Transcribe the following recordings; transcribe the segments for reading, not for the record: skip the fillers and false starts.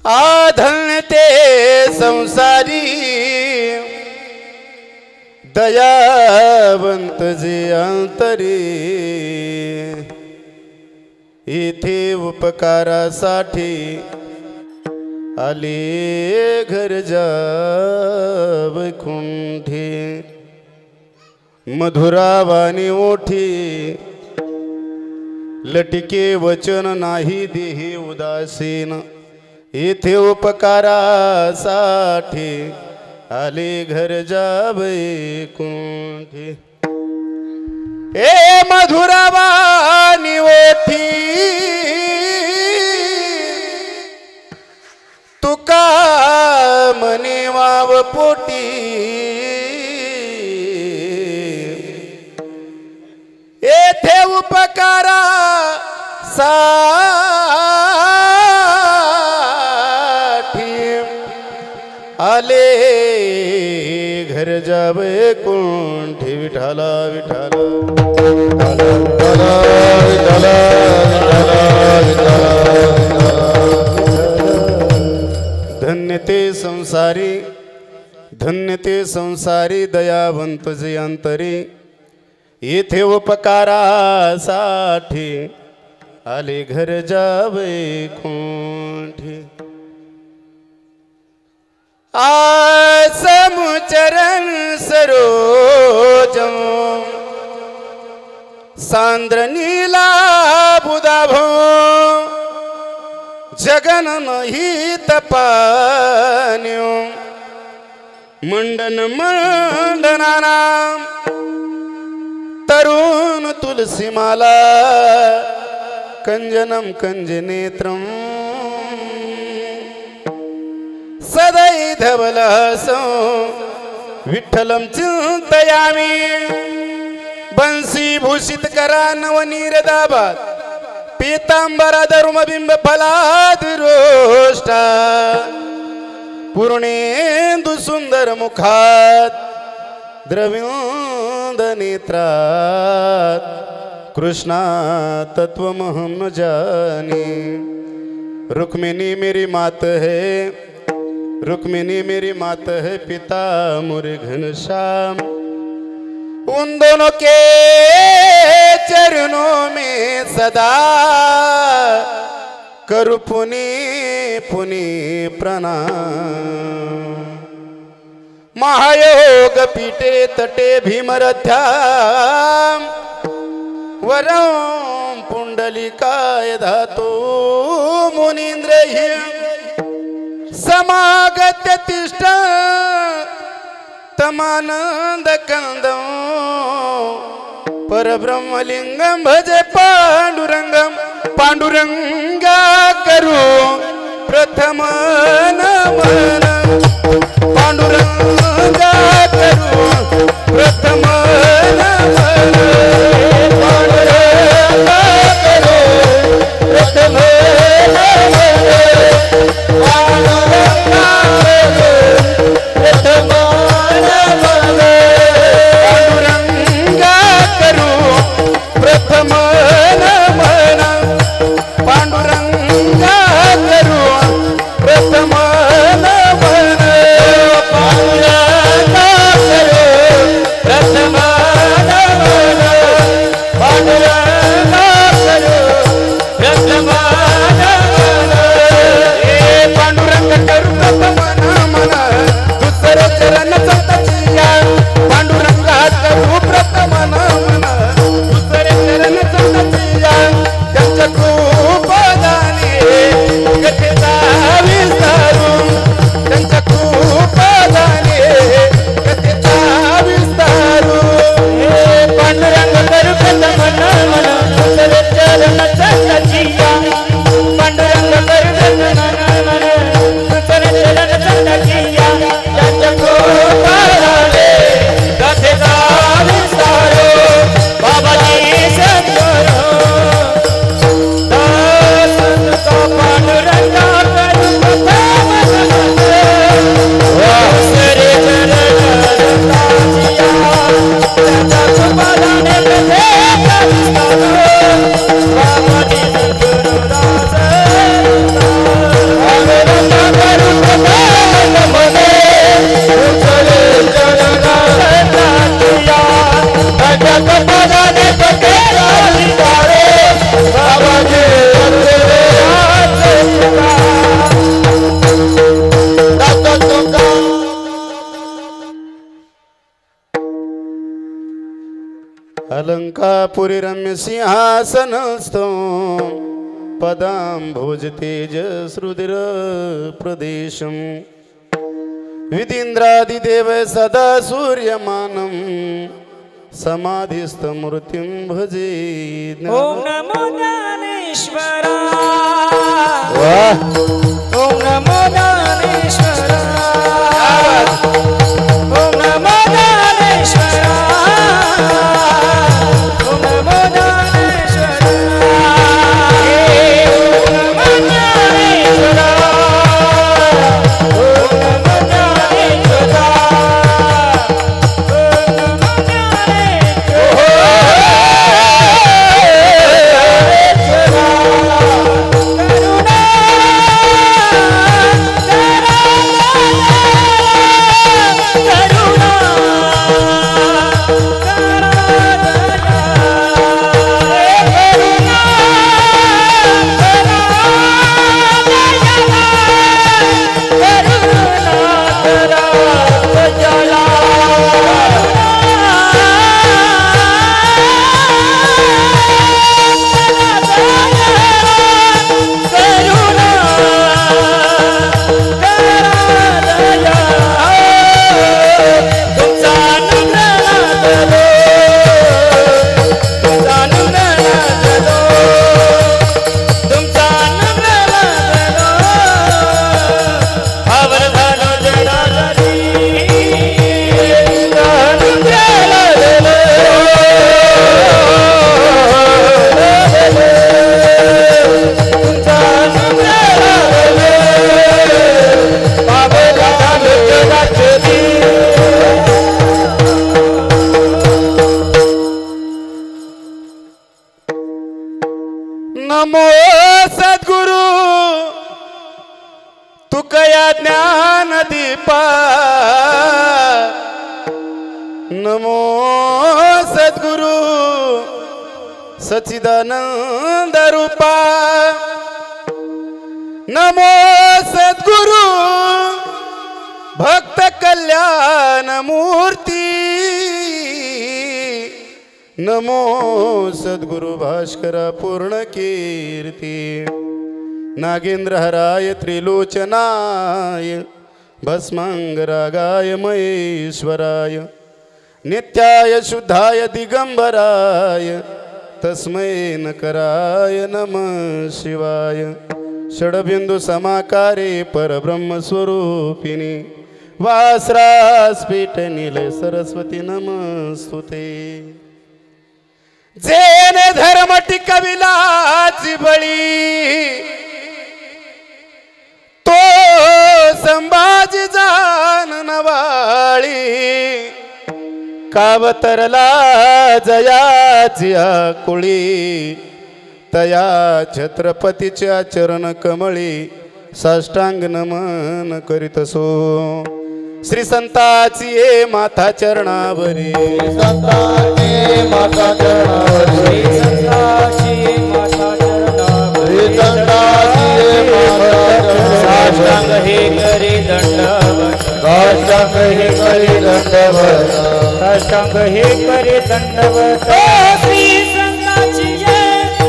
आधन ते संसारी दयावंत जे अंतरी इथे उपकारासाठी आले घर जा वैकुंठी मधुरावाणी ओठी लटके वचन नाही देही उदासीन इथे उपकारासाठी आले घर जा वैकुंठी ए मधुरावाणी ओठी तुका मने वाव पोटी येथे उपकारा साठी आले घर जावे कुंठी विठाला विठाला विठाला विठाला विठाला धन्य ते संसारी धन्य ते संसारी दयावंत जे अंतरी येथे उपकारासाठी आले घर जावे कुंठी आसमुचरण सरोजम सांद्र नीला बुधाभो जगन नहीं तपान्यो मंडन मंडनाना तरुण तुलसी माला कंजनम कंजनेत्रम सदै धवलहसो विठ्ठलम चिंतयामि बंसी भूषित करा नवनीरदाबाद पीतांबरा धर्मबिंब फलादिरोष्टा पूर्णेंदु सुंदर मुखात द्रविंद नेत्रात कृष्णा तत्वमहम न जाने रुक्मिणी मेरी मात है रुक्मिणी मेरी मात है पिता मोरे घनश्याम उन दोनों के चरणों में सदा करु पुनि पुनि प्रणाम महायोग पीठे तटे भीमरथ्याम वरं पुंडलिकाय धातो मुनीन्द्र समागत्य तिष्ठ तमानंद कंदं परब्रह्मलिंगम भजे पांडुरंगम पांडुरंगा करू प्रथम नमन पांडुरंगा करू प्रथम नमन पांडुरंगा करू प्रथम पांडुरंगा अलंकापुरी रम्य सिंहासनस्थो पदांभोज तेजसरुधिर प्रदेशम विदींद्रादिदेव सदा सूर्यमानं समाधिस्थ मूर्तिं भजे। ओम नमो ज्ञानेश्वरा वाह ओम नमो ज्ञानेश्वरा ओम नमो ज्ञानेश्वरा ओम नमो ज्ञानेश्वरा ओम नमो ज्ञानेश्वरा ओम नमो ज्ञानेश्वरा नमो सद्गुरु तुकया ज्ञान दीपा नमो सद्गुरु सच्चिदानंद रूपा नमो सद्गुरु भक्त कल्याण मूर्ती नमो सद्गुरु भास्करा पूर्ण कीर्ती नागेंद्र हराय त्रिलोचनाय भस्मांगरागाय महेश्वराय नित्याय शुद्धाय दिगंबराय तस्मै नकराय नमः शिवाय षडबिंदु समाकारे परब्रह्म स्वरूपिणी वासरास पीठ नील सरस्वती नमस्तुते। जेने धर्म टिकविलाची बळी तो संभाजी जान नवाळी कावतरला जयाची आकुळी तया छत्रपतीच्या चरण कमळी साष्टांग नमन करीतसो श्री संताची ये माता चरणावरी संताची माता चरणावरी संताची माता चरणावरी संताची माता साष्टांग हे करी दंडवत साष्टांग हे करी दंडवत साष्टांग हे करी दंडवत श्री संताची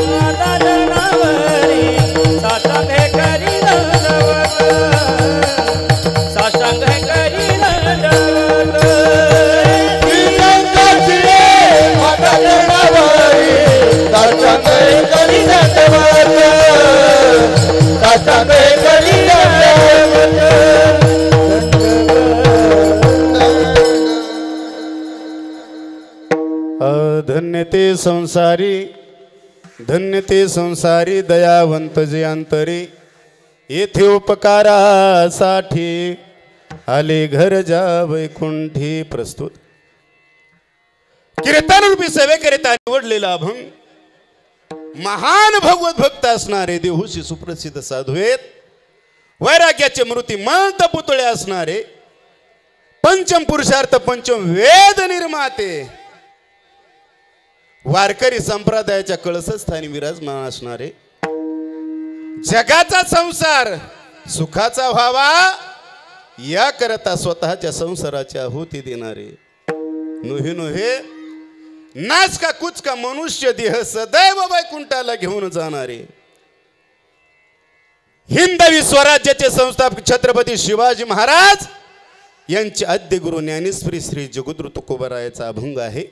माता चरणावरी साष्टांग हे करी दंडवत साष्टांग हे करी दंडवत श्री संताची माता चरणावरी साष्टांग हे करी दंडवत साष्टांग हे करी दंडवत। धन्य ते संसारी दयावंत जे अंतरी येथे उपकारासाठी आले घर जा वैकुंठी। प्रस्तुत कीर्तन रूपी सेवेकरिता निवडलेला अभंग महान भगवत भक्त असणारे देहूशी सुप्रसिद्ध साधू आहेत। वैराग्याचे मूर्ती मंत पुतळे असणारे पंचम पुरुषार्थ पंचम वेद निर्माते वारकरी संप्रदायाच्या कळसस्थानी विराजमान असणारे जगाचा संसार सुखाचा व्हावा या करता स्वतःच्या संसाराची आहुती देणारे नोहे नाच का कुच का मनुष्य देह सदैव वैकुंठाला घेऊन जाणारे हिंदवी स्वराज्याचे संस्थापक छत्रपती शिवाजी महाराज यांचे आद्य गुरु ज्ञानेश्वरी श्री जगद्गुरु तुकोबरायाचा अभंग आहे.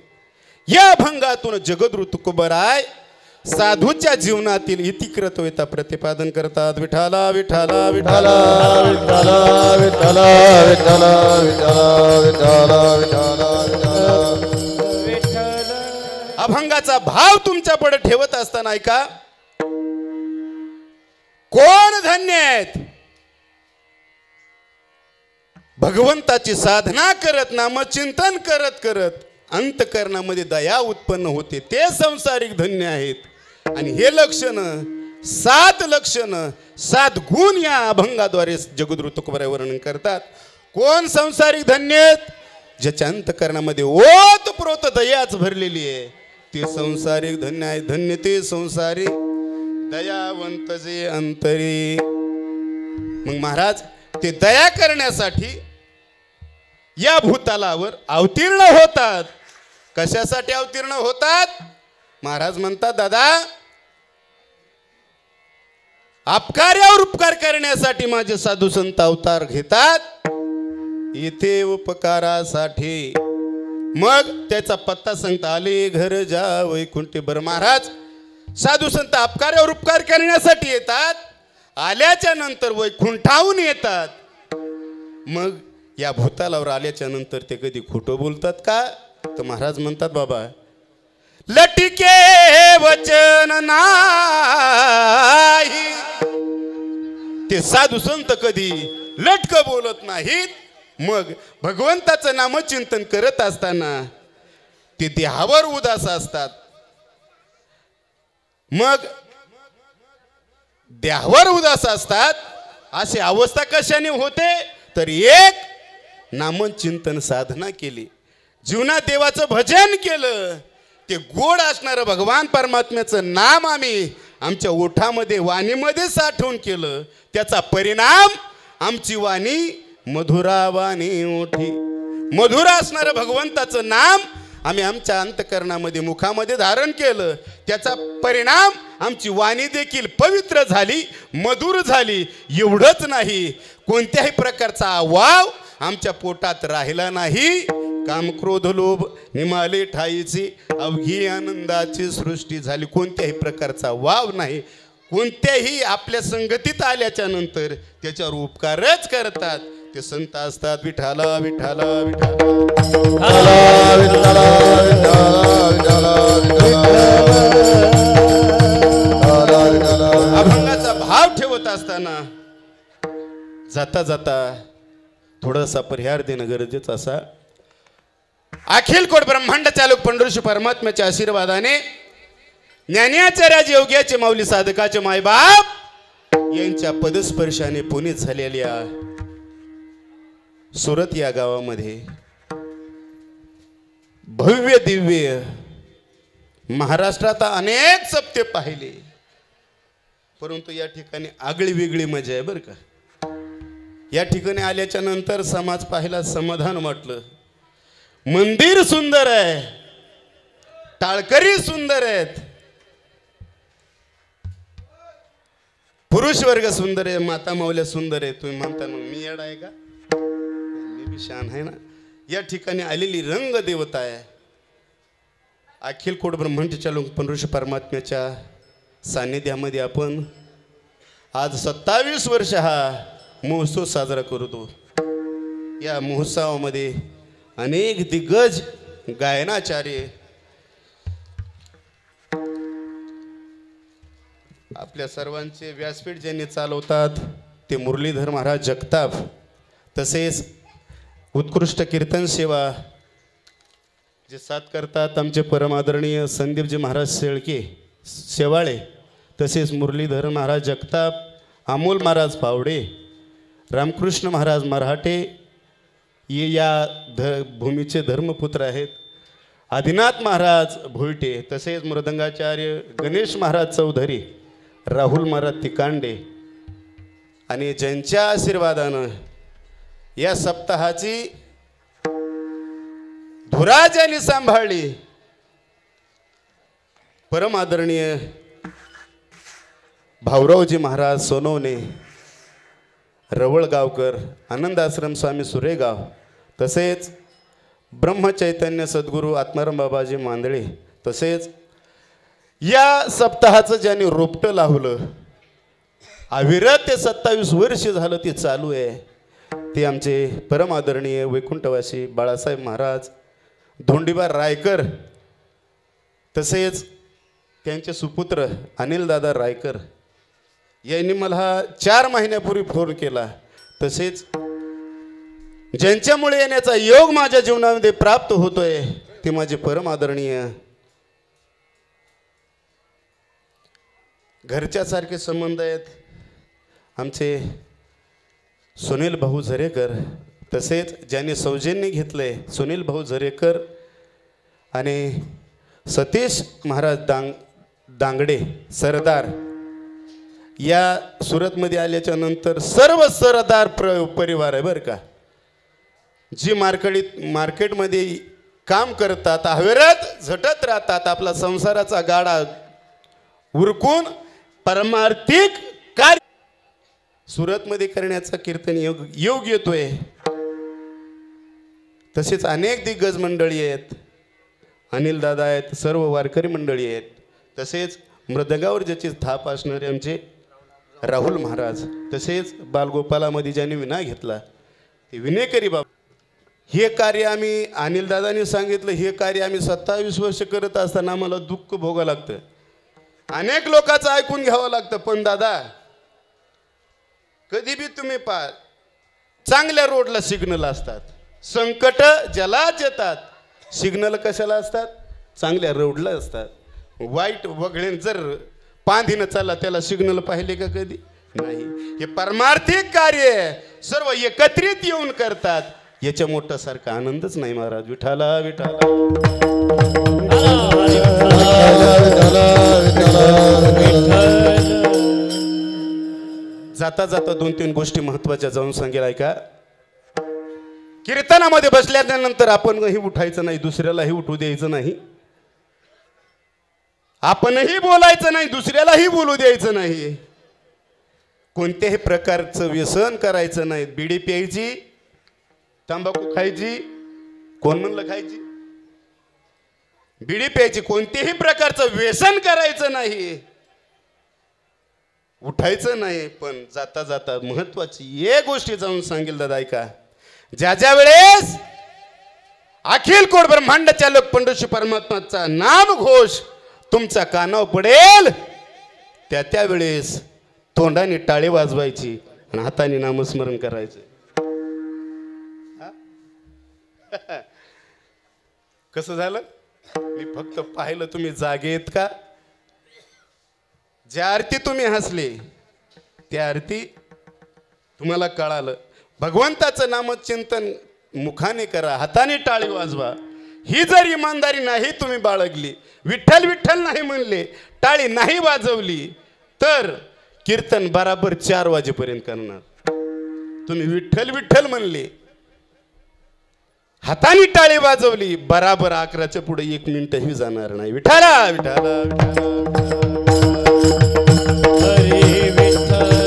या अभंगातून जगद्गुरु तुकोबराय साधूच्या जीवनातील इतिकृतता प्रतिपादन करतात. विठाला विठाला विठाला विठ्ठला विठ्ठला विठ्ठला विठ्ठला विठ्ठला विठ्ठला. अभंगाचा भाव तुमच्या पुढे ठेवत असताना ऐका. कोण धन्य आहेत भगवंताची साधना करत नामचिंतन करत करत अंतकरणामध्ये दया उत्पन्न होते ते संसारिक धन्य आहेत. आणि हे लक्षण 7 लक्षण 7 गुण या अभंगाद्वारे जगद्गुरु तुकोबराय वर्णन करतात. कोण संसारिक धन्य आहेत ज्याच्या अंतकरणामध्ये ओतप्रोत दयाच भरलेली आहे ते संसारिक धन्य आहे. धन्य ते संसारिक दयावंत जे अंतरी. मग महाराज ते दया करण्यासाठी या भूतलावर अवतीर्ण होतात. कशासाठी अवतीर्ण होतात? महाराज म्हणतात दादा अपकार्यावर उपकार करण्यासाठी माझे साधू संत अवतार घेतात. इथे उपकारासाठी. मग त्याचा पत्ता सांगता आले घर जा वैकुंठी. बरं महाराज साधू संत अपकार्यावर उपकार करण्यासाठी येतात. आल्याच्या नंतर वैकुंठाहून येतात. मग या भूतालावर आल्याच्या नंतर ते कधी खोटं बोलतात का? तर महाराज म्हणतात बाबा लटिके वचन नाही. ते साधू संत कधी लटक बोलत नाहीत. मग भगवंताचं नामचिंतन करत असताना ते देहावर उदास असतात. मग देहावर उदास असतात. अशी अवस्था कशाने होते? तर एक नामचिंतन साधना केली, जीवनात देवाचं भजन केलं, ते गोड असणारं भगवान परमात्म्याचं नाम आम्ही आमच्या ओठामध्ये वाणीमध्ये साठवून केलं. त्याचा परिणाम आमची वाणी मधुरा वाणी ओठी. मधुर असणारं भगवंताचं नाम आम्ही आमच्या अंतकरणामध्ये मुखामध्ये धारण केलं. त्याचा परिणाम आमची वाणी देखील पवित्र झाली, मधुर झाली. एवढंच नाही, कोणत्याही प्रकारचा वाव आमच्या पोटात राहिला नाही. काम क्रोध लोभ निमाले ठाईची अवघी आनंदाची सृष्टी झाली. कोणत्याही प्रकारचा वाव नाही. कोणत्याही आपल्या संगतीत आल्याच्या नंतर त्याच्यावर उपकारच करतात ते संत असतात. विठाला विठाला अभंगाचा भाव ठेवत असताना जाता जाता थोडासा परिहार देणं गरजेचं असा. अखिल कोट ब्रह्मांड चालक पंढरीशी परमात्म्याच्या आशीर्वादाने ज्ञानाचार्याचे योग्याचे माऊली साधकाचे मायबाप यांच्या पदस्पर्शाने पुनीत झालेल्या सुरत या गावामध्ये भव्य दिव्य महाराष्ट्रात अनेक सप्ते पाहिले, परंतु या ठिकाणी आगळी वेगळी मजा आहे बरं का. या ठिकाणी आल्याच्या नंतर समाज पाहिला, समाधान वाटलं. मंदिर सुंदर आहे, टाळकरी सुंदर आहेत, पुरुष वर्ग सुंदर आहे, माता माऊल्या सुंदर आहे. तुम्ही म्हणता मग मी येडा आहे का? मी बी शान आहे ना. या ठिकाणी आलेली रंग देवता आहे. अखिल कोट ब्रह्मांडच्या लोक पंढरीश परमात्म्याच्या सान्निध्यामध्ये आपण आज 27 वर्ष हा महोत्सव साजरा करतो. या महोत्सवामध्ये अनेक दिग्गज गायनाचार्य आपल्या सर्वांचे व्यासपीठ ज्यांनी चालवतात ते मुरलीधर महाराज जगताप, तसेच उत्कृष्ट कीर्तन सेवा जे साथ करतात आमचे परमादरणीय संदीपजी महाराज शेवाळे, तसेच मुरलीधर महाराज जगताप, अमोल महाराज पावडे, रामकृष्ण महाराज मराठे ये या भूमीचे धर्मपुत्र आहेत. आदिनाथ महाराज भोयटे, तसेच मृदंगाचार्य गणेश महाराज चौधरी, राहुल महाराज तिकांडे, आणि ज्यांच्या आशीर्वादानं या सप्ताहाची धुरा ज्यांनी सांभाळली परम आदरणीय भाऊरावजी महाराज सोनवणे, रवळगावकर, आनंद आश्रम स्वामी सुरेगाव, तसेच ब्रह्मचैतन्य सद्गुरू आत्माराम बाबाजी मांदळे, तसेच या सप्ताहाचं ज्यांनी रोपटं लावलं, अविरत ते 27 वर्ष झालं ते चालू आहे, ते आमचे परम आदरणीय वैकुंठवासी बाळासाहेब महाराज धोंडीबा रायकर, तसेच त्यांचे सुपुत्र अनिलदादा रायकर यांनी मला 4 महिन्यापूर्वी फोन केला. तसेच ज्यांच्यामुळे येण्याचा योग माझ्या जीवनामध्ये प्राप्त होतोय ते माझे परम आदरणीय घरच्यासारखे संबंध आहेत आमचे सुनील भाऊ झरेकर, तसेच ज्यांनी सौजन्य घेतलंय सुनील भाऊ झरेकर आणि सतीश महाराज दांगडे सरदार. या सुरतमध्ये आल्याच्या नंतर सर्व सरदार परिवार आहे बरं का, जी मार्केटमध्ये काम करतात, अविरत झटत राहतात, आपला संसाराचा गाडा उरकून परमार्थिक कार्य सुरतमध्ये करण्याचा कीर्तन योग येतोय. तसेच अनेक दिग्गज मंडळी आहेत, अनिल दादा आहेत, सर्व वारकरी मंडळी आहेत. तसेच मृदंगावर ज्याची थाप असणारे आमचे राहुल महाराज, तसेच बालगोपालामध्ये ज्यांनी विना घेतला ते विनेकरी बाबा. हे कार्य आम्ही अनिलदादांनी सांगितलं, हे कार्य आम्ही 27 वर्ष करत असताना आम्हाला दुःख भोगावं लागतं, अनेक लोकांचं ऐकून घ्यावं लागतं. पण दादा कधी बी तुम्ही चांगल्या रोडला सिग्नल असतात, संकट ज्यालाच येतात सिग्नल कशाला असतात, चांगल्या रोडला असतात. वाईट वगळे जर पांधीनं चालला त्याला सिग्नल पाहिले का कधी नाही. हे परमार्थिक कार्य सर्व एकत्रित येऊन करतात, याच्या मोठ्यासारखा आनंदच नाही महाराज. विठाला विठाला जाता जाता 2-3 गोष्टी महत्वाच्या जाऊन सांगेल ऐका. कीर्तनामध्ये बसल्यानंतर आपणही उठायचं नाही, दुसऱ्यालाही उठू द्यायचं नाही, आपणही बोलायचं नाही, दुसऱ्यालाही बोलू द्यायचं नाही, कोणत्याही प्रकारचं व्यसन करायचं नाही. बिडी प्यायची, तंबाखू खायची, कोण म्हणलं खायची, बिडी प्यायची, कोणत्याही प्रकारचं व्यसन करायचं नाही, उठायचं नाही. पण जाता जाता महत्वाची एक गोष्टी जाऊन सांगेल दादा ऐका. ज्या वेळेस अखिल कोट ब्रह्मांडाच्या लोक पंढरशी परमात्माचा नाम घोष तुमच्या कानावर पडेल, त्या वेळेस तोंडाने टाळे वाजवायची आणि हाताने नामस्मरण करायचं. कसं झालं, मी फक्त पाहिलं तुम्ही जागे आहेत का. ज्या आरती तुम्ही हसले त्या आरती तुम्हाला कळालं. भगवंताचं नामचिंतन मुखाने करा, हाताने टाळी वाजवा. ही जर इमानदारी नाही तुम्ही बाळगली, विठ्ठल विठ्ठल नाही म्हणले, टाळी नाही वाजवली, तर कीर्तन बराबर 4 वाजेपर्यंत करणार. तुम्ही विठ्ठल विठ्ठल म्हणले, हाताने टाळी वाजवली, बराबर 11च्या पुढे 1 मिनिटही जाणार नाही. विठाला विठाला हरी विठ्ठल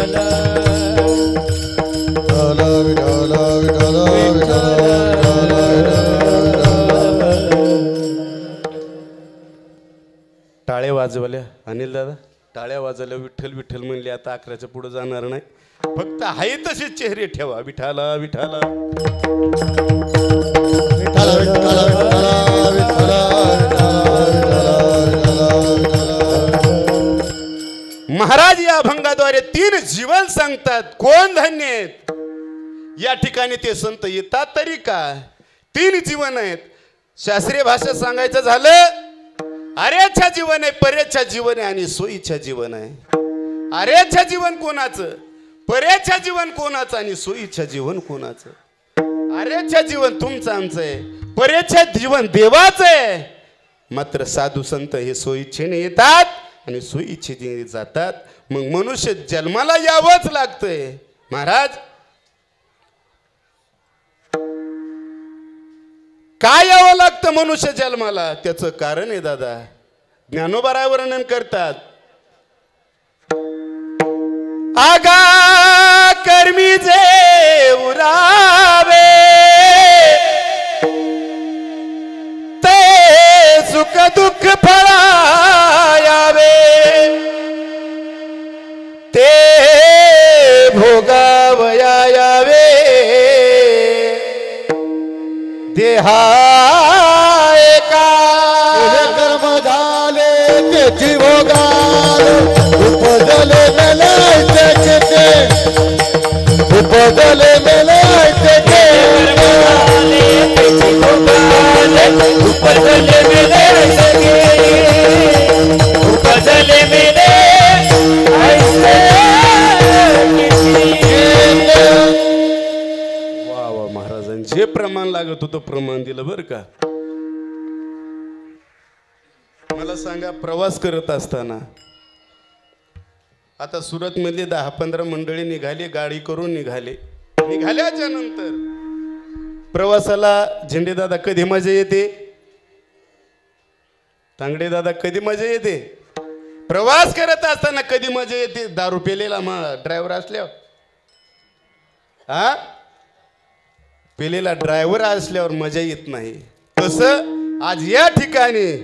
टाळ्या वाजवल्या अनिल दादा, टाळ्या वाजवल्या, विठ्ठल विठ्ठल म्हणले, आता 11च्या पुढे जाणार नाही. फक्त आहे तसे चेहरे ठेवा. विठाला विठाला महाराज या अभंगाद्वारे 3 जीवन सांगतात. कोण धन्य आहेत या ठिकाणी ते संत येतात तरी का. 3 जीवन आहेत. शास्त्रीय भाषेत सांगायचं झालं, अरेच्छा जीवन आहे, परेच्छा जीवन आहे आणि सोयीच्छा जीवन आहे. अरेच्छा जीवन कोणाचं, परेच्छा जीवन कोणाचं आणि सोयीच्छा जीवन कोणाचं. अरेच्छा जीवन तुमचं आमचं आहे, परेच्छा जीवन देवाचं आहे. मात्र साधू संत हे सोयीच्छेने येतात आणि सोयीच्छेने जातात. मग मनुष्य जन्माला यावंच लागतंय महाराज. काय यावं लागतं मनुष्य जन्माला, त्याचं कारण आहे दादा. ज्ञानोबा वर्णन करतात. आगा कर्मी जे उरावे ते सुख दुःख फळायावे ते भोगावया यावे देहा एका कर्म झाले त्याची भोगाल उपजले मेलायचे केते उपजले मेलायचे वा वा महाराजांनी जे प्रमाण लागत होतं प्रमाण दिलं बरं का. मला सांगा प्रवास करत असताना आता सुरत मध्ये 10-15 मंडळी निघाली गाडी करून निघाल्याच्या नंतर प्रवासाला झेंडे दादा कधी मजा येते तांगडे दादा कधी मजा येते प्रवास करत असताना कधी मजा येते दारू पेलेला ड्रायव्हर असल्यावर हा पेलेला ड्रायव्हर असल्यावर मजा येत नाही. तसं आज या ठिकाणी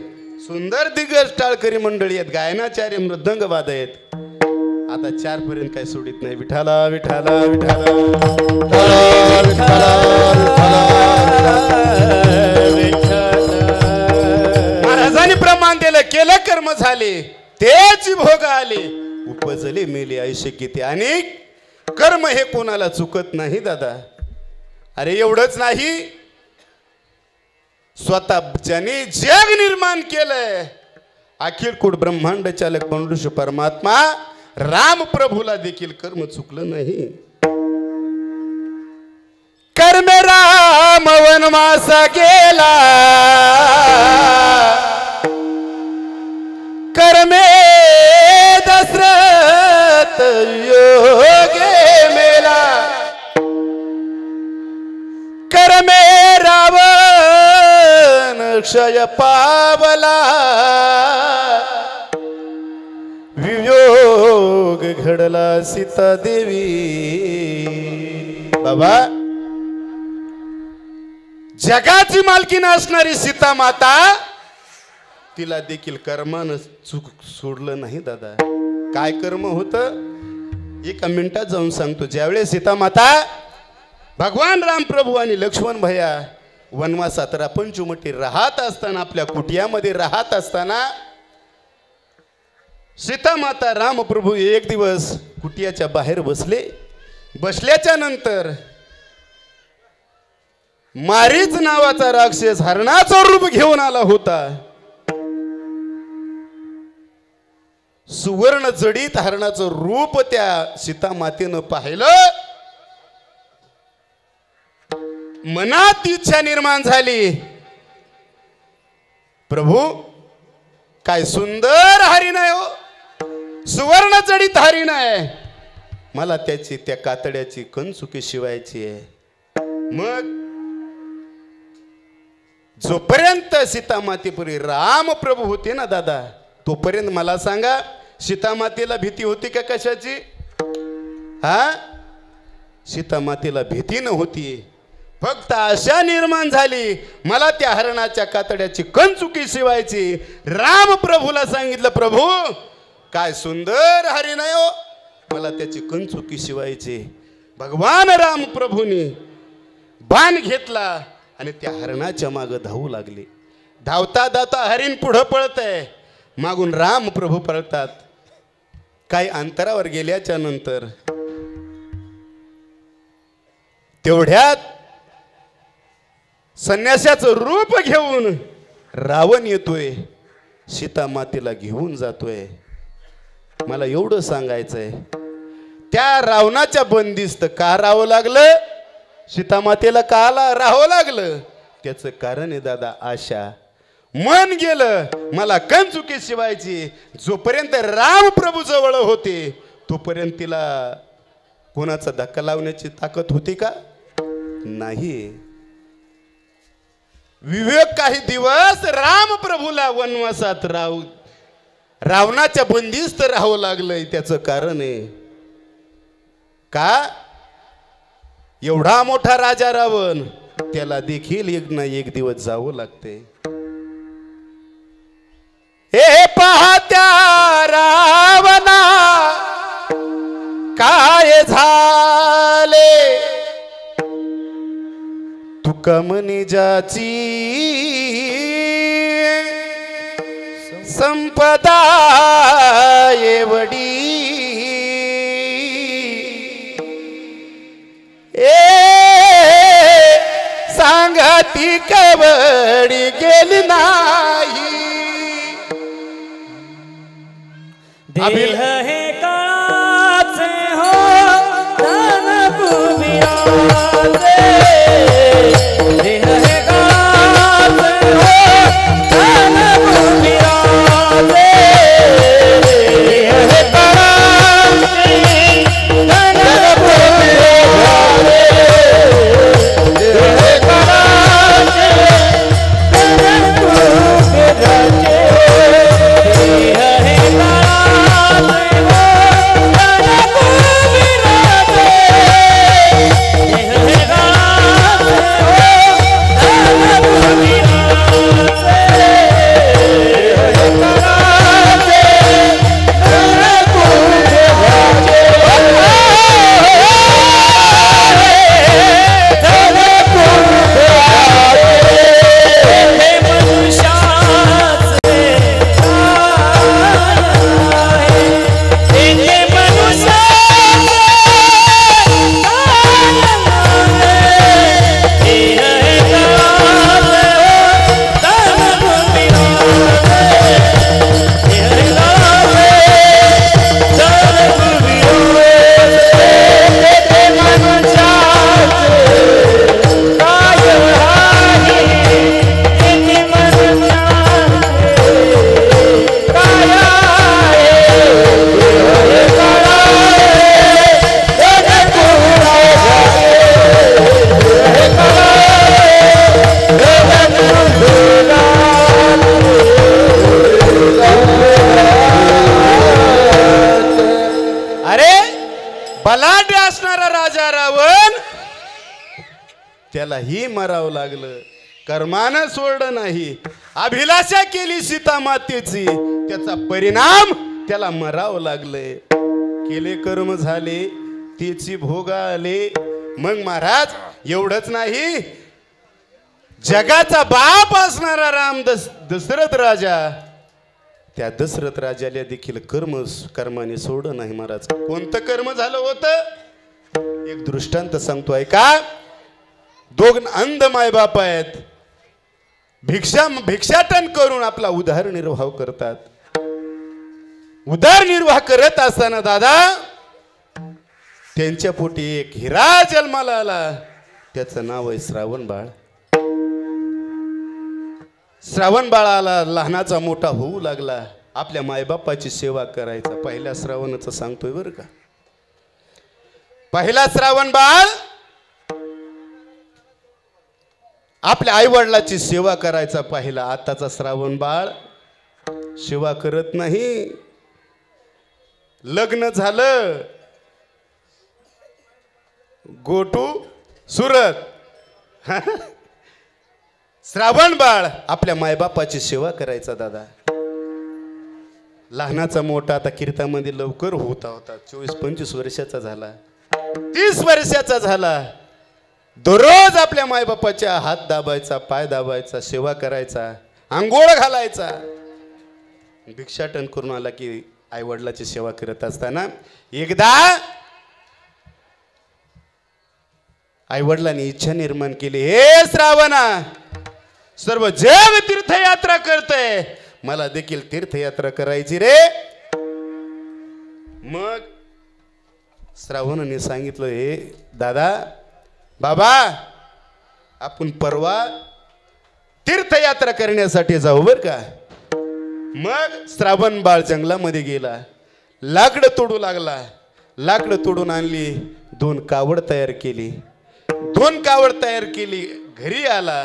सुंदर दिग्गज टाळकरी मंडळी आहेत गायनाचार्य मृदंग वाद आहेत. आता 4 पर्यंत काय सोडित नाही. विठाला विठाला विठाला महाराजांनी प्रमाण दिलं केलं कर्म झाले तेच भोग आले उपजले मेले आयुष्य किती. आणि कर्म हे कोणाला चुकत नाही दादा. अरे एवढंच नाही स्वतः ज्याने जग निर्माण केलंय अखिल कुट ब्रह्मांड चालक पुरुष परमात्मा राम प्रभूला देखील कर्म चुकलं नाही. कर्मे राम वनवासा गेला कर्मे दशरथ योगे मेला कर्मे रावण क्षय पावला वियोग घडला सीता देवी. बाबा जगाची मालकीण असणारी सीता माता तिला देखील कर्मानं चूक सोडलं नाही दादा. काय कर्म होतं 1 मिनिटात जाऊन सांगतो. ज्यावेळेस सीता माता भगवान राम प्रभू आणि लक्ष्मण भैया वनवासात पंचुमटी राहत असताना आपल्या कुटियामध्ये राहत असताना सीता माता राम प्रभू एक दिवस कुटियाच्या बाहेर बसल्याच्या नंतर मारीच नावाचा राक्षस हरणाचं रूप घेऊन आला होता. सुवर्ण जडीत हरणाचं रूप त्या सीता मातेनं पाहिलं. मनात इच्छा निर्माण झाली प्रभू काय सुंदर हरिण आहे हो सुवर्ण जडीत हरिण आहे मला त्याची त्या कातड्याची कणचुकी शिवायची आहे. मग जोपर्यंत सीता मातेपुरी राम प्रभू होते ना दादा तोपर्यंत मला सांगा सीता मातेला भीती होती का कशाची. हा सीता मातेला भीती नव्हती. फक्त आशा निर्माण झाली मला त्या हरणाच्या कातड्याची कणचुकी शिवायची. राम प्रभूला सांगितलं प्रभू काय सुंदर हरिण आहे हो मला त्याची कणचुकी शिवायची. भगवान राम प्रभूंनी बाण घेतला आणि त्या हरणाच्या मागे धावू लागले. धावता धावता हरिण पुढे पळतय मागून राम प्रभू पळतात. काही अंतरावर गेल्याच्या नंतर तेवढ्यात संन्यासाचं रूप घेऊन रावण येतोय सीता मातेला घेऊन जातोय. मला एवढं सांगायचंय त्या रावणाच्या बंदिस्त का राहावं लागलं सीता मातेला का राहावं लागलं त्याचं कारण आहे दादा आशा. मन गेलं मला कणचुकी शिवायची. जोपर्यंत राम प्रभू जवळ होते तोपर्यंत तिला कोणाचा धक्का लावण्याची ताकद होती का नाही. विवेक काही दिवस राम प्रभूला वनवासात रावणाच्या बंदिस्त राहावं लागलंय त्याचं कारण आहे का एवढा मोठा राजा रावण त्याला देखील एक ना एक दिवस जावं लागते हे पाहत्या रावणा काय झाले तुका म्हणे ज्याची संपदा एवढी सांगती कवडी गेली नाही देह हे काळाचे हो धन भूमियाचे देह हे काळाचे हो धन भूमियाचे देह हे काळाचे धन भूमियाचे देह हे काळाचे धन भूमियाचे देह हे बलाढ्य असणारा राजा रावण त्यालाही मरावं लागलं कर्मानं सोडलं नाही अभिलाषा केली सीता मातेची त्याचा परिणाम त्याला मरावं लागलंय केले कर्म झाले त्याची भोग आले मग महाराज एवढंच नाही जगाचा बाप असणारा राम दशरथ राजा त्या दशरथ राजाला देखील कर्माने सोडलं नाही महाराज कोणतं कर्म झालं होतं एक दृष्टांत सांगतो ऐका दोन अंध माय बाप आहेत भिक्षाटन करून आपला उदरनिर्वाह करतात उदरनिर्वाह करत असताना दादा त्यांच्या पोटी एक हिरा जन्माला आला त्याचं नाव आहे श्रावण बाळ श्रावण बाळाला लहानाचा मोठा होऊ लागला आपल्या मायबापाची सेवा करायचा पहिल्या श्रावणाचं सांगतोय बरं का पहिला श्रावण बाळ आपल्या आई वडिलाची सेवा करायचा पहिला आताचा श्रावण बाळ सेवा करत नाही लग्न झालं गो टू सुरत श्रावण बाळ आपल्या मायबापाची सेवा करायचा दादा लहानाचा मोठा आता कीर्तामध्ये लवकर होता 24-25 वर्षाचा झाला 30 वर्षाचा झाला दररोज आपल्या मायबापाच्या हात दाबायचा पाय दाबायचा सेवा करायचा आंघोळ घालायचा भिक्षाटन करून आला की आई वडिलाची सेवा करत असताना एकदा आई वडिलांनी इच्छा निर्माण केली हे श्रावणा सर्व जग तीर्थयात्रा करतय मला देखील तीर्थयात्रा करायची रे मग श्रावणाने सांगितलं हे दादा बाबा आपण परवा तीर्थयात्रा करण्यासाठी जाऊ बर का मग श्रावण बाळ जंगलामध्ये गेला लाकडं तोडू लागला लाकडं तोडून आणली 2 कावड तयार केली 2 कावड तयार केली घरी आला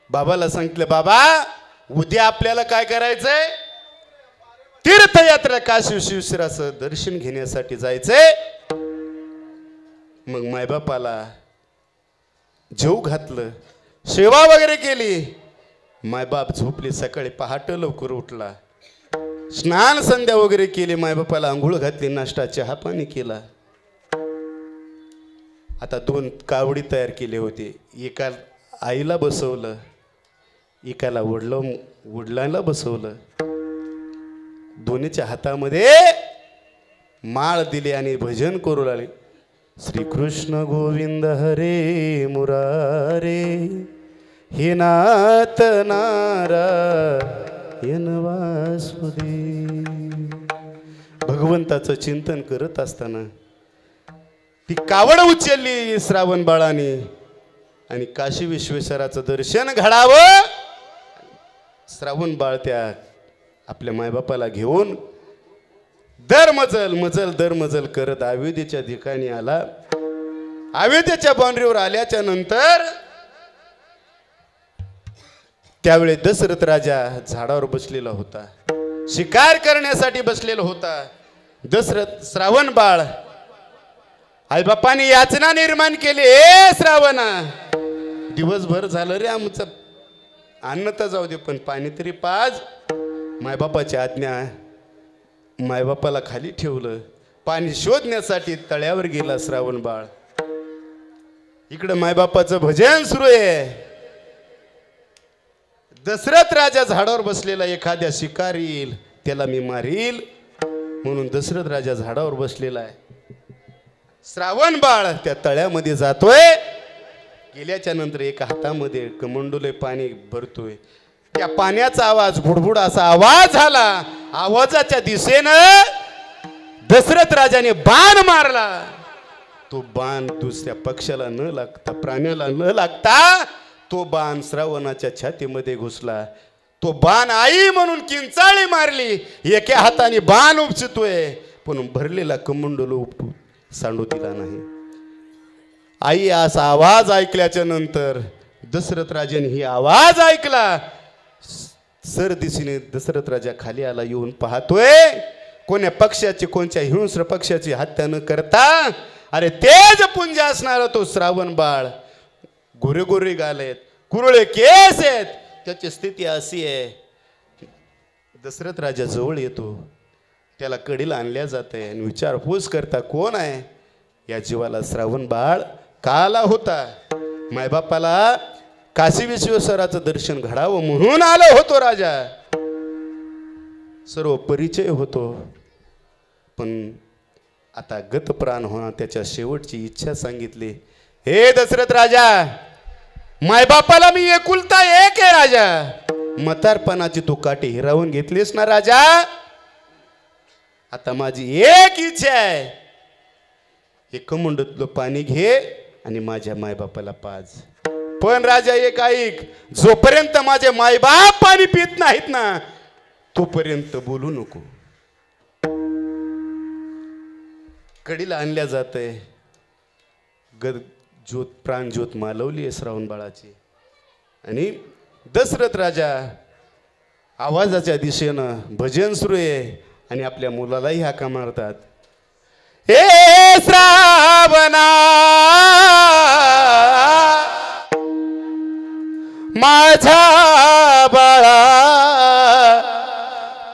बाबाला सांगितलं बाबा उद्या आपल्याला काय करायचंय तीर्थयात्रा काशी विश्वेश्वराचं दर्शन घेण्यासाठी जायचंय. मग मायबापाला जेव घातलं, सेवा वगैरे केली. मायबाप झोपले. सकाळी पहाटे लवकर उठला, स्नान संध्या वगैरे केली, मायबापाला आंघोळ घातली, नाश्ता चहा पाणी केला. आता 2 कावडी तयार केले होते. एका आईला बसवलं, एकाला वडिलांना बसवलं. दोन्हीच्या हातामध्ये माळ दिली आणि भजन करू लागले. श्रीकृष्ण गोविंद हरे मुरारे, हे नाथ नारायण वासुदेव. भगवंताचं चिंतन करत असताना ती कावड उचलली श्रावण बाळाने आणि काशी विश्वेश्वराचं दर्शन घडावं. श्रावण बाळ त्या आपल्या मायबापाला घेऊन दरमजल करत अयोध्येच्या ठिकाणी आला. अयोध्येच्या बाउंड्रीवर आल्याच्या नंतर त्यावेळी दशरथ राजा झाडावर बसलेला होता, शिकार करण्यासाठी बसलेला होता. दशरथ श्रावण बाळ आईबापांनी याचना निर्माण केली. ए श्रावणा, दिवसभर झालं रे आमचं, अन्न तर जाऊ दे पण पाणी तरी पाज. मायबापाची आज्ञा. मायबापाला खाली ठेवलं. पाणी शोधण्यासाठी तळ्यावर गेला श्रावण बाळ. इकडं मायबापाचं भजन सुरू आहे. दशरथ राजा झाडावर बसलेला, एखाद्या शिकार येईल त्याला मी मारील म्हणून दशरथ राजा झाडावर बसलेला आहे. श्रावण बाळ त्या तळ्यामध्ये जातोय. गेल्याच्या नंतर एका हातामध्ये कमंडोले पाणी भरतोय. त्या पाण्याचा आवाज बुडबुड असा आवाज झाला. आवाजाच्या दिशेनं दशरथ राजाने बाण मारला. तो बाण दुसऱ्या पक्षाला न लागता, प्राण्याला न लागता तो बाण श्रावणाच्या छातीमध्ये घुसला. तो बाण आई म्हणून किंचाळी मारली. एका हाताने बाण उपसतोय पण भरलेला कमंडलू उपटू सांडू दिला नाही. आई असा आवाज ऐकल्याच्या नंतर दशरथ राजाने ही आवाज ऐकला. सर दिशेने दशरथ राजा खाली आला. येऊन पाहतोय कोण्या पक्षाची, कोणत्या हिंस्र पक्षाची हत्या न करता, अरे तेज पुंज असणारा तो श्रावण बाळ, गोरे गोरे गाल आहेत, कुरळे केस आहेत, त्याची स्थिती अशी आहे. दशरथ राजा जवळ येतो, त्याला कडीला आणल्या जाते आणि विचारपूस करता कोण आहे. या जीवाला श्रावण बाळ का आला होता. मायबापाला काशी विश्वेश्वराचं दर्शन घडावं म्हणून आलो होतो राजा. सर्व परिचय होतो पण आता गत प्राण होणार, त्याच्या शेवटची इच्छा सांगितली. हे दशरथ राजा, मायबापाला मी एकुलता एक आहे राजा. म्हातारपणाची तू काठी हिरावून घेतलीस ना राजा. आता माझी एक इच्छा आहे, हे कमंडतलं पाणी घे आणि माझ्या मायबापाला पाज. पण राजा एक ऐक, जोपर्यंत माझे मायबाप पाणी पित नाहीत ना तोपर्यंत बोलू नको. कडीला आणल्या जाते. ज्योत प्राण ज्योत मालवली आहे श्रावण बाळाची. आणि दशरथ राजा आवाजाच्या दिशेनं भजन सुरू आहे आणि आपल्या मुलालाही हाका मारतात. हे श्रावणा माझा बाळा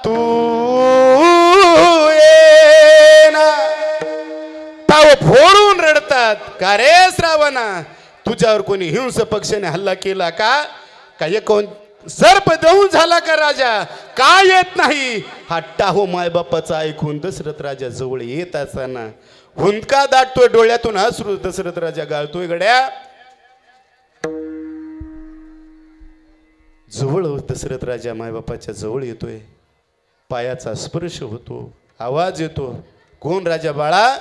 तू येना. ताव फोडून रडतात. का रे श्रावणा, तुझ्यावर कोणी हिंस पक्षाने हल्ला केला का? काय कोण सर्प देऊन झाला का राजा? का येत नाही? हा टाहो मायबापाचा ऐकून दशरथ राजा जवळ येत असताना हुंदका दाटतोय, डोळ्यातून अश्रू दशरथ राजा गाळतोय. गड्या जवळ दशरथ राजा मायबापाच्या जवळ येतोय. पायाचा स्पर्श होतो, आवाज येतो. कोण राजा बाळा?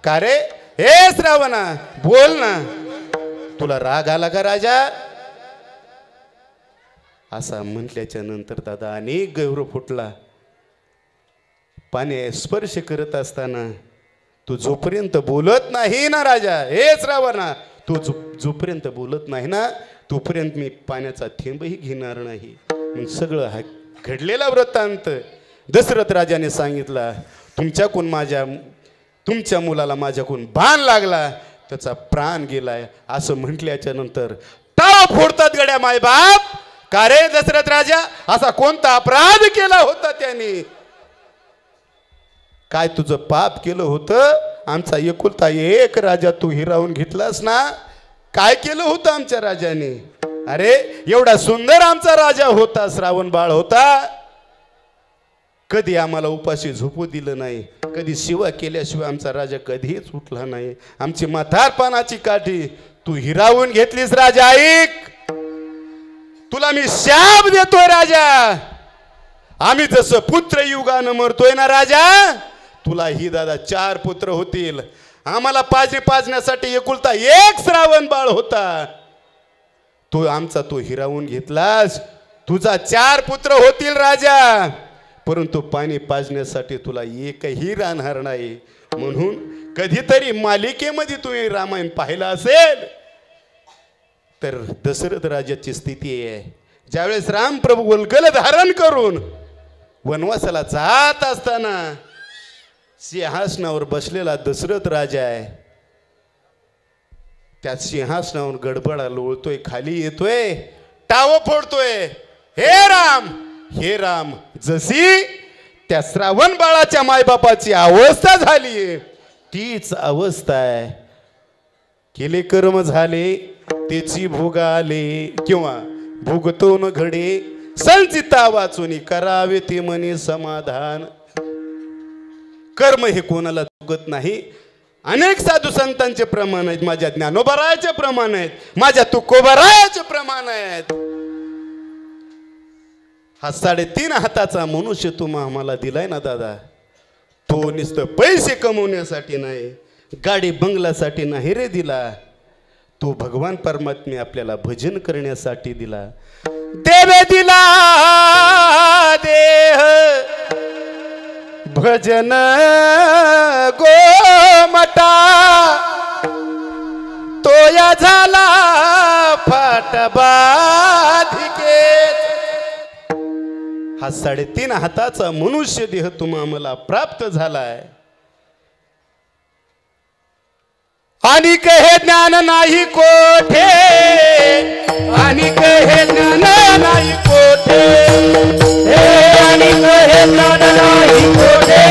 का रे? हे श्रावणा बोल ना, तुला राग आला का राजा? असा म्हटल्याच्या नंतर दादा अनेक गौरव फुटला. पाणी स्पर्श करत असताना तू जोपर्यंत बोलत नाही ना राजा, हे श्रावणा, तू जोपर्यंत बोलत नाही ना तोपर्यंत मी पाण्याचा थेंबही घेणार नाही. मग सगळं हा घडलेला वृत्तांत दशरथ राजाने सांगितलं तुमच्या मुलाला माझ्याकडून बाण लागला, त्याचा प्राण गेलाय असं म्हटल्याच्या नंतर टाळ फोडतात गड्या मायबाप. का रे दशरथ राजा, असा कोणता अपराध केला होता त्याने? काय तुझं पाप केलं होतं? आमचा एकुलता एक राजा तू हिरावून घेतलास ना. काय केलं होतं आमच्या राजाने? अरे एवढा सुंदर आमचा राजा होता, श्रावण बाळ होता. कधी आम्हाला उपाशी झोपू दिलं नाही, कधी सेवा केल्याशिवाय आमचा राजा कधीच उठला नाही. आमची म्हातारपणाची काठी तू हिरावून घेतलीस राजा. ऐक, तुला मी शाप देतोय राजा. आम्ही जसं पुत्र युगानं मरतोय ना राजा, तुला ही दादा 4 पुत्र होतील. आम्हाला पाजण्यासाठी एकुलता एक श्रावण बाळ होता, तू हिरावून घेतलास. तुझा 4 पुत्र होतील राजा, परंतु पाणी पाजण्यासाठी तुला एकही राहणार नाही. म्हणून कधीतरी मालिकेमध्ये तुम्ही रामायण पाहिलं असेल तर दशरथ राजाची स्थिती आहे. ज्यावेळेस रामप्रभू वल्गल धारण करून वनवासाला जात असताना सिंहासनावर बसलेला दशरथ राजा आहे. त्या सिंहासनावर गडबडा लोळतोय, खाली येतोय, टाव फोडतोय. हे राम, जशी त्या श्रावण बाळाच्या मायबापाची अवस्था झाली तीच अवस्था आहे. केले कर्म झाले त्याची भोग आले, किंवा भोगतो न घडे संचिता वाचून करावे ते मनी समाधान. कर्म हे कोणाला चुकत नाही. अनेक साधू संतांचे प्रमाण आहेत, माझ्या ज्ञानोबरायाचे प्रमाण आहेत, माझ्या तुकोबरायाचे प्रमाण आहेत. हा 3.5 हाताचा मनुष्य तुम्ही आम्हाला दिलाय ना दादा, तो नुसतं पैसे कमवण्यासाठी नाही, गाडी बंगल्यासाठी नाही रे दिला. तो भगवान परमात्मे आपल्याला भजन करण्यासाठी दिला. देवे दिला देह भजन गोमटा, तो या झाला फाटबाधिके. हा 3.5 हाताचा मनुष्य देह तुम्हा आम्हाला प्राप्त झालाय. आणि कहे ज्ञान नाही कोठे, आणि कहे ज्ञान नाही कोठे, आणि कहे ज्ञान नाही कोठे,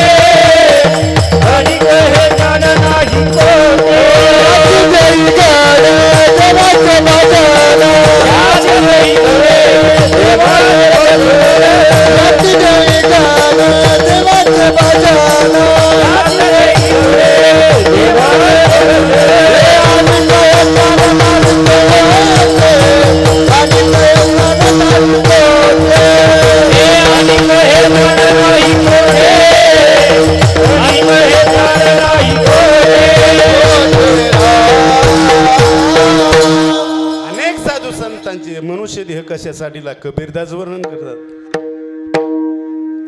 आणि कहे ज्ञान नाही कोठे. मनुष्य देह कशासाठी ला कबीरदास वर्णन करतात.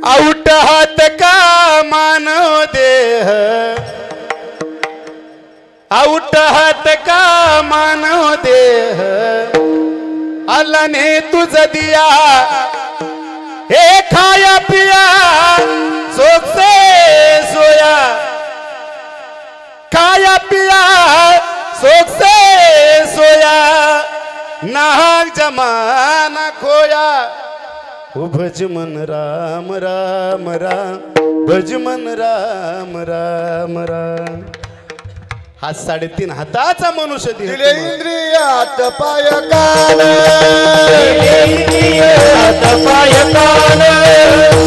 आउट हात का मानव देह, आउट हात का मानव देह, अल्लाने तुझ दिया हे खाया पिया सोख से सोया, खाया पिया सोख से सोया, नाहक जमाना खोया. भज मन राम राम राम, भज मन राम राम राम. हा 3.5 हाताचा मनुष्य दिले इंद्रियात पाय कान, इंद्रियात पाय कान,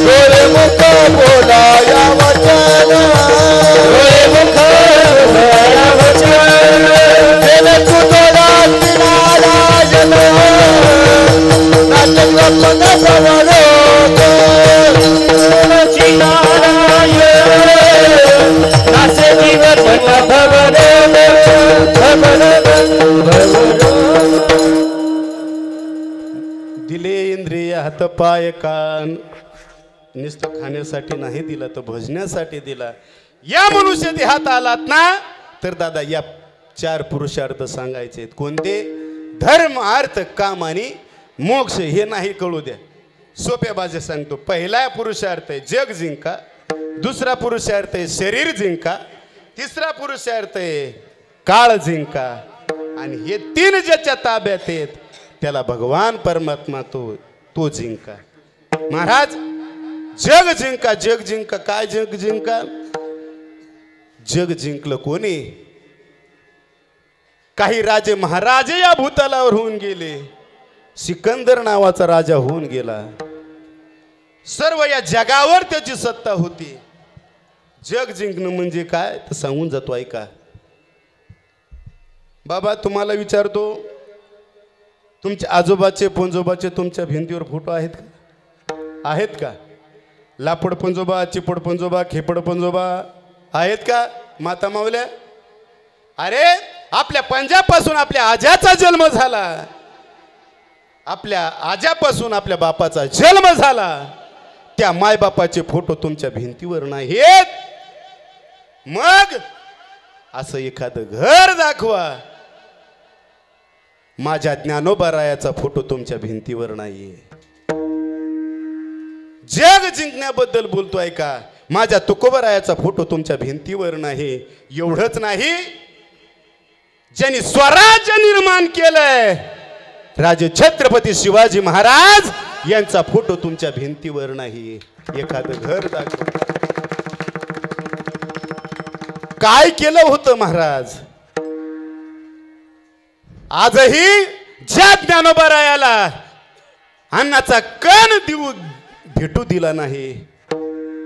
डोळे मुख बोलाया वचन, डोळे मुख बोलाया वचन, केले तुझोडा नारायण, नाटक रत्न भवलोक, नासे जीवन भवलोक. दिले इंद्रिय हात पाय कान, नुसतं खाण्यासाठी नाही दिला तर भजण्यासाठी दिला. या मनुष्य देहात आलात ना तर दादा या 4 पुरुषार्थ सांगायचे. कोणते? धर्म अर्थ काम आणि मोक्ष. हे नाही कळू द्या. सोप्या भाषेत सांगतो. पहिला पुरुषार्थ आहे जग जिंका, दुसरा पुरुषार्थ आहे शरीर जिंका, तिसरा पुरुषार्थ आहे काळ जिंका, आणि हे तीन ज्याच्या ताब्यात आहेत त्याला भगवान परमात्मा तो जिंका. महाराज जग जिंका, जग जिंका. काय जग जिंका? जग जिंकलं कोणी? काही राजे महाराजे या भूतलावर होऊन गेले. सिकंदर नावाचा राजा होऊन गेला. सर्व या जगावर त्याची सत्ता होती. जग जिंकणं म्हणजे काय तर सांगून जातो ऐका. बाबा तुम्हाला विचारतो, तुमच्या आजोबाचे पंजोबाचे तुमच्या भिंतीवर फोटो आहेत का? आहेत का? लापड पंजोबा, चिपड पंजोबा, खेपड पंजोबा आहेत का माता मावल्या? अरे आपल्या पंजाबपासून आपल्या आज्याचा जन्म झाला, आपल्या आज्यापासून आपल्या बापाचा जन्म झाला. त्या मायबापाचे फोटो तुमच्या भिंतीवर नाहीत. मग असं एखादं घर दाखवा, माझ्या ज्ञानोबारायाचा फोटो तुमच्या भिंतीवर नाहीये. जग जिंकण्याबद्दल बोलतोय का? माझ्या तुकोबरायाचा फोटो तुमच्या भिंतीवर नाही. एवढंच नाही, ज्यांनी स्वराज्य निर्माण केलंय राजे छत्रपती शिवाजी महाराज यांचा फोटो तुमच्या भिंतीवर नाही. एखादं घर दाखव. काय केलं होतं महाराज? आजही ज्या ज्ञानोबारायाला अन्नाचा कण देऊ भेटू दिला नाही,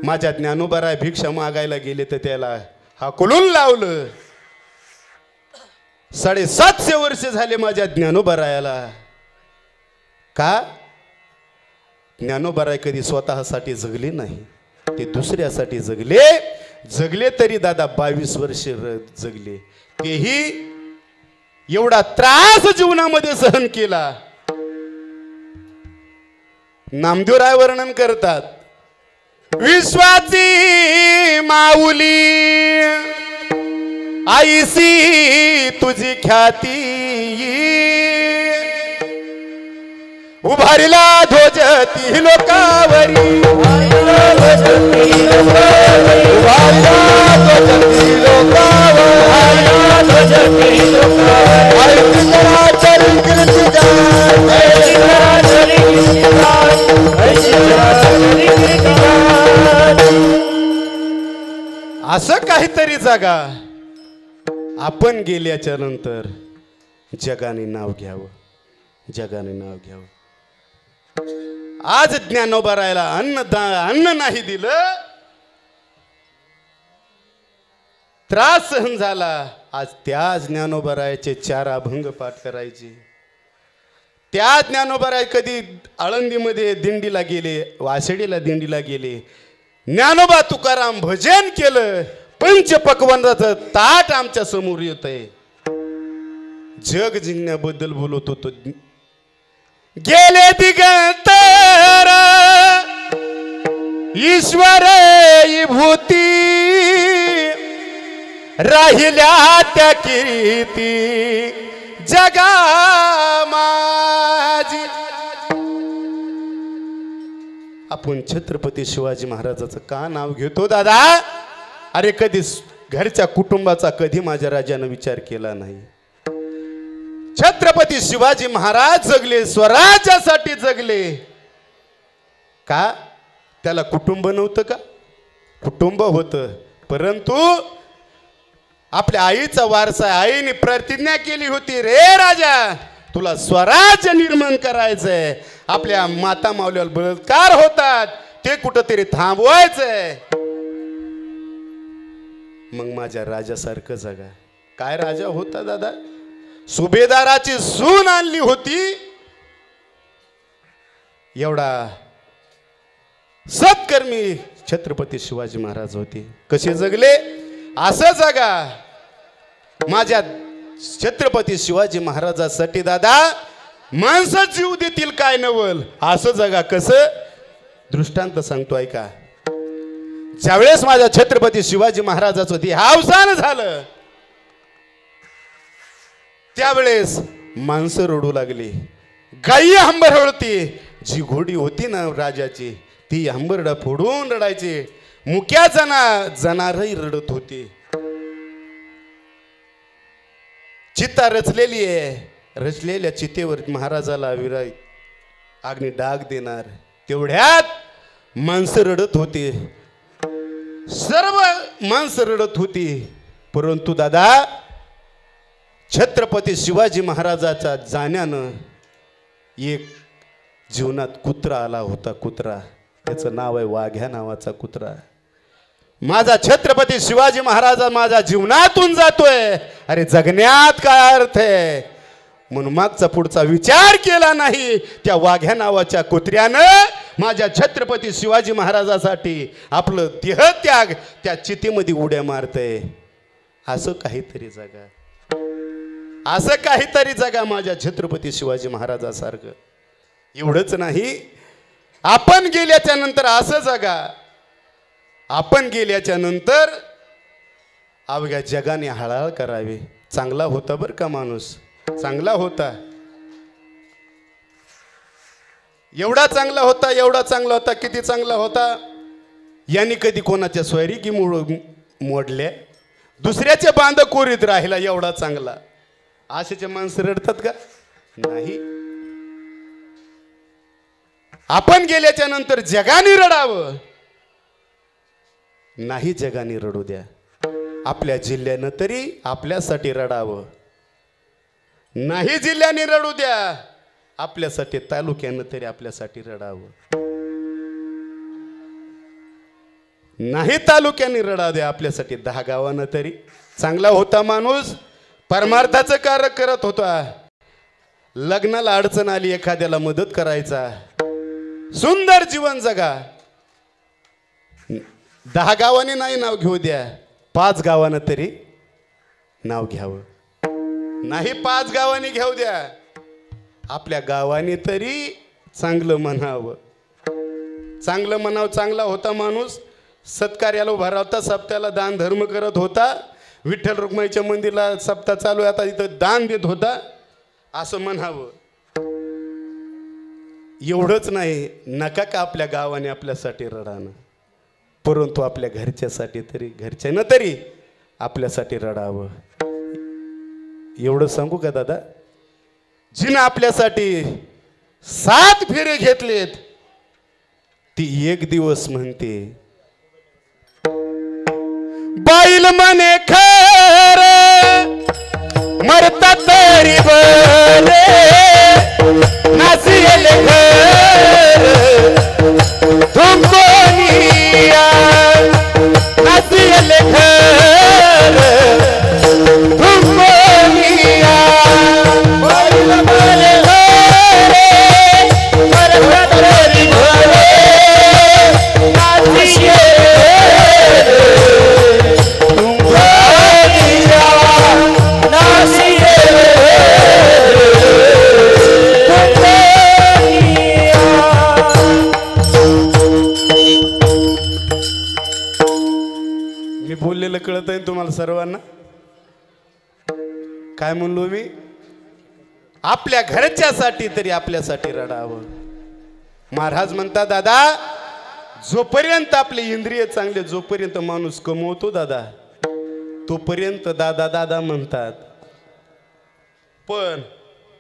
माझ्या ज्ञानोबाराय भिक्षा मागायला गेले तर त्याला हाकलून लावलं. 750 वर्ष झाले माझ्या ज्ञानोबारायाला. का? ज्ञानोबाराय कधी स्वतःसाठी जगले नाही, ते दुसऱ्यासाठी जगले. जगले तरी दादा 22 वर्ष जगले. तेही एवढा त्रास जीवनामध्ये सहन केला. नामदेवराय वर्णन करतात, विश्वाची माऊली आईसी तुझी ख्याती, उभारिला ध्वज ती लोकावरी, उभारिला ध्वज ती असं काहीतरी जागा आपण गेल्याच्या नंतर जगाने नाव घ्यावं, जगाने नाव घ्यावं. आज ज्ञानोबारायला अन्न नाही दिलं, त्रास सहन झाला. आज त्या ज्ञानोबारायाचे 4 अभंग पाठ करायचे. त्या ज्ञानोबाराय कधी आळंदीमध्ये दिंडीला गेले, वासडीला दिंडीला गेले, ज्ञानोबा तुकाराम भजन केलं, पंचपक्वान्नाचं ताट आमच्या समोर येत आहे. जग जिंकण्याबद्दल बोलत होतो. गेले दिगंतर ईश्वर विभूती, राहिल्या त्या कीर्ती जगा माझी. आपण छत्रपती शिवाजी महाराजाचं का नाव घेतो दादा? अरे कधी घरच्या कुटुंबाचा कधी माझ्या राजानं विचार केला नाही. छत्रपती शिवाजी महाराज जगले, स्वराज्यासाठी जगले. का? त्याला कुटुंब नव्हतं का? कुटुंब होतं, परंतु आपल्या आईचा वारसा. आईने प्रतिज्ञा केली होती, रे राजा तुला स्वराज्य निर्माण करायचंय. आपल्या माता मावल्यावर बलात्कार होतात, ते कुठंतरी थांबवायचंय. मग माझ्या राजासारखं जगा. काय राजा होता दादा? सुभेदाराची सून आणली होती. एवढा सत्कर्मी छत्रपती शिवाजी महाराज होते. कसे जगले? असं जगा. माझ्या छत्रपती शिवाजी महाराजांसाठी दादा माणसं जीव देतील काय नवल, असं जगा. कसं? दृष्टांत सांगतो ऐका. ज्यावेळेस माझ्या छत्रपती शिवाजी महाराजाचं देहावसान झालं, त्यावेळेस माणसं रडू लागली, गायी हंबरवळती, जी घोडी होती ना राजाची ती हंबरडा फोडून रडायची, मुक्या जनारही रडत होती. चिता रचलेली आहे, रचलेल्या चितेवर महाराजाला विराई अग्नी डाग देणार. तेवढ्यात माणसं रडत होती, सर्व माणसं रडत होती. परंतु दादा छत्रपती शिवाजी महाराजाच्या जाण्यानं एक जीवनात कुत्रा आला होता. कुत्रा, त्याचं नाव आहे वाघ्या नावाचा कुत्रा. माझा छत्रपती शिवाजी महाराज माझ्या जीवनातून जातोय, अरे जगण्यात काय अर्थ आहे. म्हणून मागचा पुढचा विचार केला नाही. त्या वाघ्या नावाच्या कुत्र्यानं माझ्या छत्रपती शिवाजी महाराजासाठी आपलं देहत्याग त्या चितेमध्ये उड्या मारतय. असं काहीतरी जगा, असं काहीतरी जगा माझ्या छत्रपती शिवाजी महाराजासारखं. एवढंच नाही, आपण गेल्याच्या नंतर असं जगा, आपण गेल्याच्या नंतर अवघ्या जगाने हळहळ करावी. चांगला होता बरं का माणूस, चांगला होता, एवढा चांगला होता, एवढा चांगला होता. किती चांगला होता. यांनी कधी कोणाच्या सोयरी मोडल्या, दुसऱ्याचे बांध कोरीत राहिला, एवढा चांगला. अशाचे माणसं रडतात का? नाही. आपण गेल्याच्या नंतर जगाने रडावं नाही, जगाने रडू द्या. आपल्या जिल्ह्यानं तरी आपल्यासाठी रडावं नाही, जिल्ह्याने रडू द्या. आपल्यासाठी तालुक्यानं तरी आपल्यासाठी रडावं नाही, तालुक्याने रडावं द्या. आपल्यासाठी 10 गावानं तरी. चांगला होता माणूस, परमार्थाचं कार्य करत होता. लग्नाला अडचण आली, एखाद्याला मदत करायचा. सुंदर जीवन जगा. 10 गावांनी नाही नाव घेऊ द्या, 5 गावानं तरी नाव घ्यावं. नाही 5 गावांनी घेऊ द्या, आपल्या गावाने तरी चांगलं म्हणावं. चांगलं म्हणावं. चांगला होता माणूस, सत्कार्याला उभा राहता, सप्त्याला दान धर्म करत होता. विठ्ठल रुक्माईच्या मंदिराला सप्ताह चालू आहे, आता इथं दान देत होता, असं म्हणावं. एवढंच नाही, नका का आपल्या गावाने आपल्यासाठी रडाणं, परंतु आपल्या घरच्यासाठी तरी, घरच्यानं तरी आपल्यासाठी रडावं. एवढं सांगू का दादा. जिनं आपल्यासाठी 7 फेरे घेतलेत, ती एक दिवस म्हणते बाईल म्हणे खर मरता तरी बरे, नासियल घर तुमको निया, नासियल घर तुमको निया. बाईल म्हणे खर मरता तरी बरे, नासियल बोललेलं कळत आहे तुम्हाला सर्वांना. काय म्हणलो मी. आपल्या घरच्यासाठी तरी आपल्यासाठी रडावं. महाराज म्हणतात दादा, जोपर्यंत आपले इंद्रिय चांगले, जोपर्यंत माणूस कमवतो दादा, तोपर्यंत दादा दादा म्हणतात. पण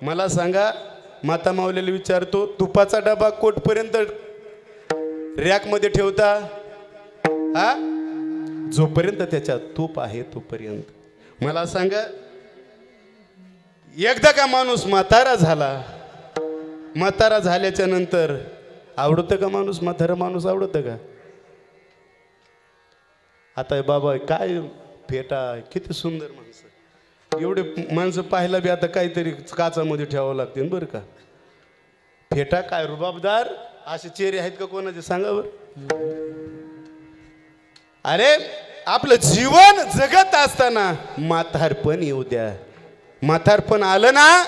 मला सांगा, माता माऊलीला विचारतो, तुपाचा डबा कोटपर्यंत रॅकमध्ये ठेवता? हा, जोपर्यंत त्याच्यात तूप आहे तोपर्यंत. मला सांगा, एकदा का माणूस म्हातारा झाला, म्हातारा झाल्याच्या नंतर आवडतं का माणूस? म्हातारा माणूस आवडतं का? आता बाबा काय फेटा, किती सुंदर माणसं, एवढे माणसं पाहायला बी आता काहीतरी काचामध्ये ठेवावं लागते बरं का. फेटा काय रुबाबदार असे चेहरे आहेत का कोणाचे सांगा बरं. अरे आपलं जीवन जगत असताना म्हातारपण येऊ द्या. म्हातारपण आलं ना,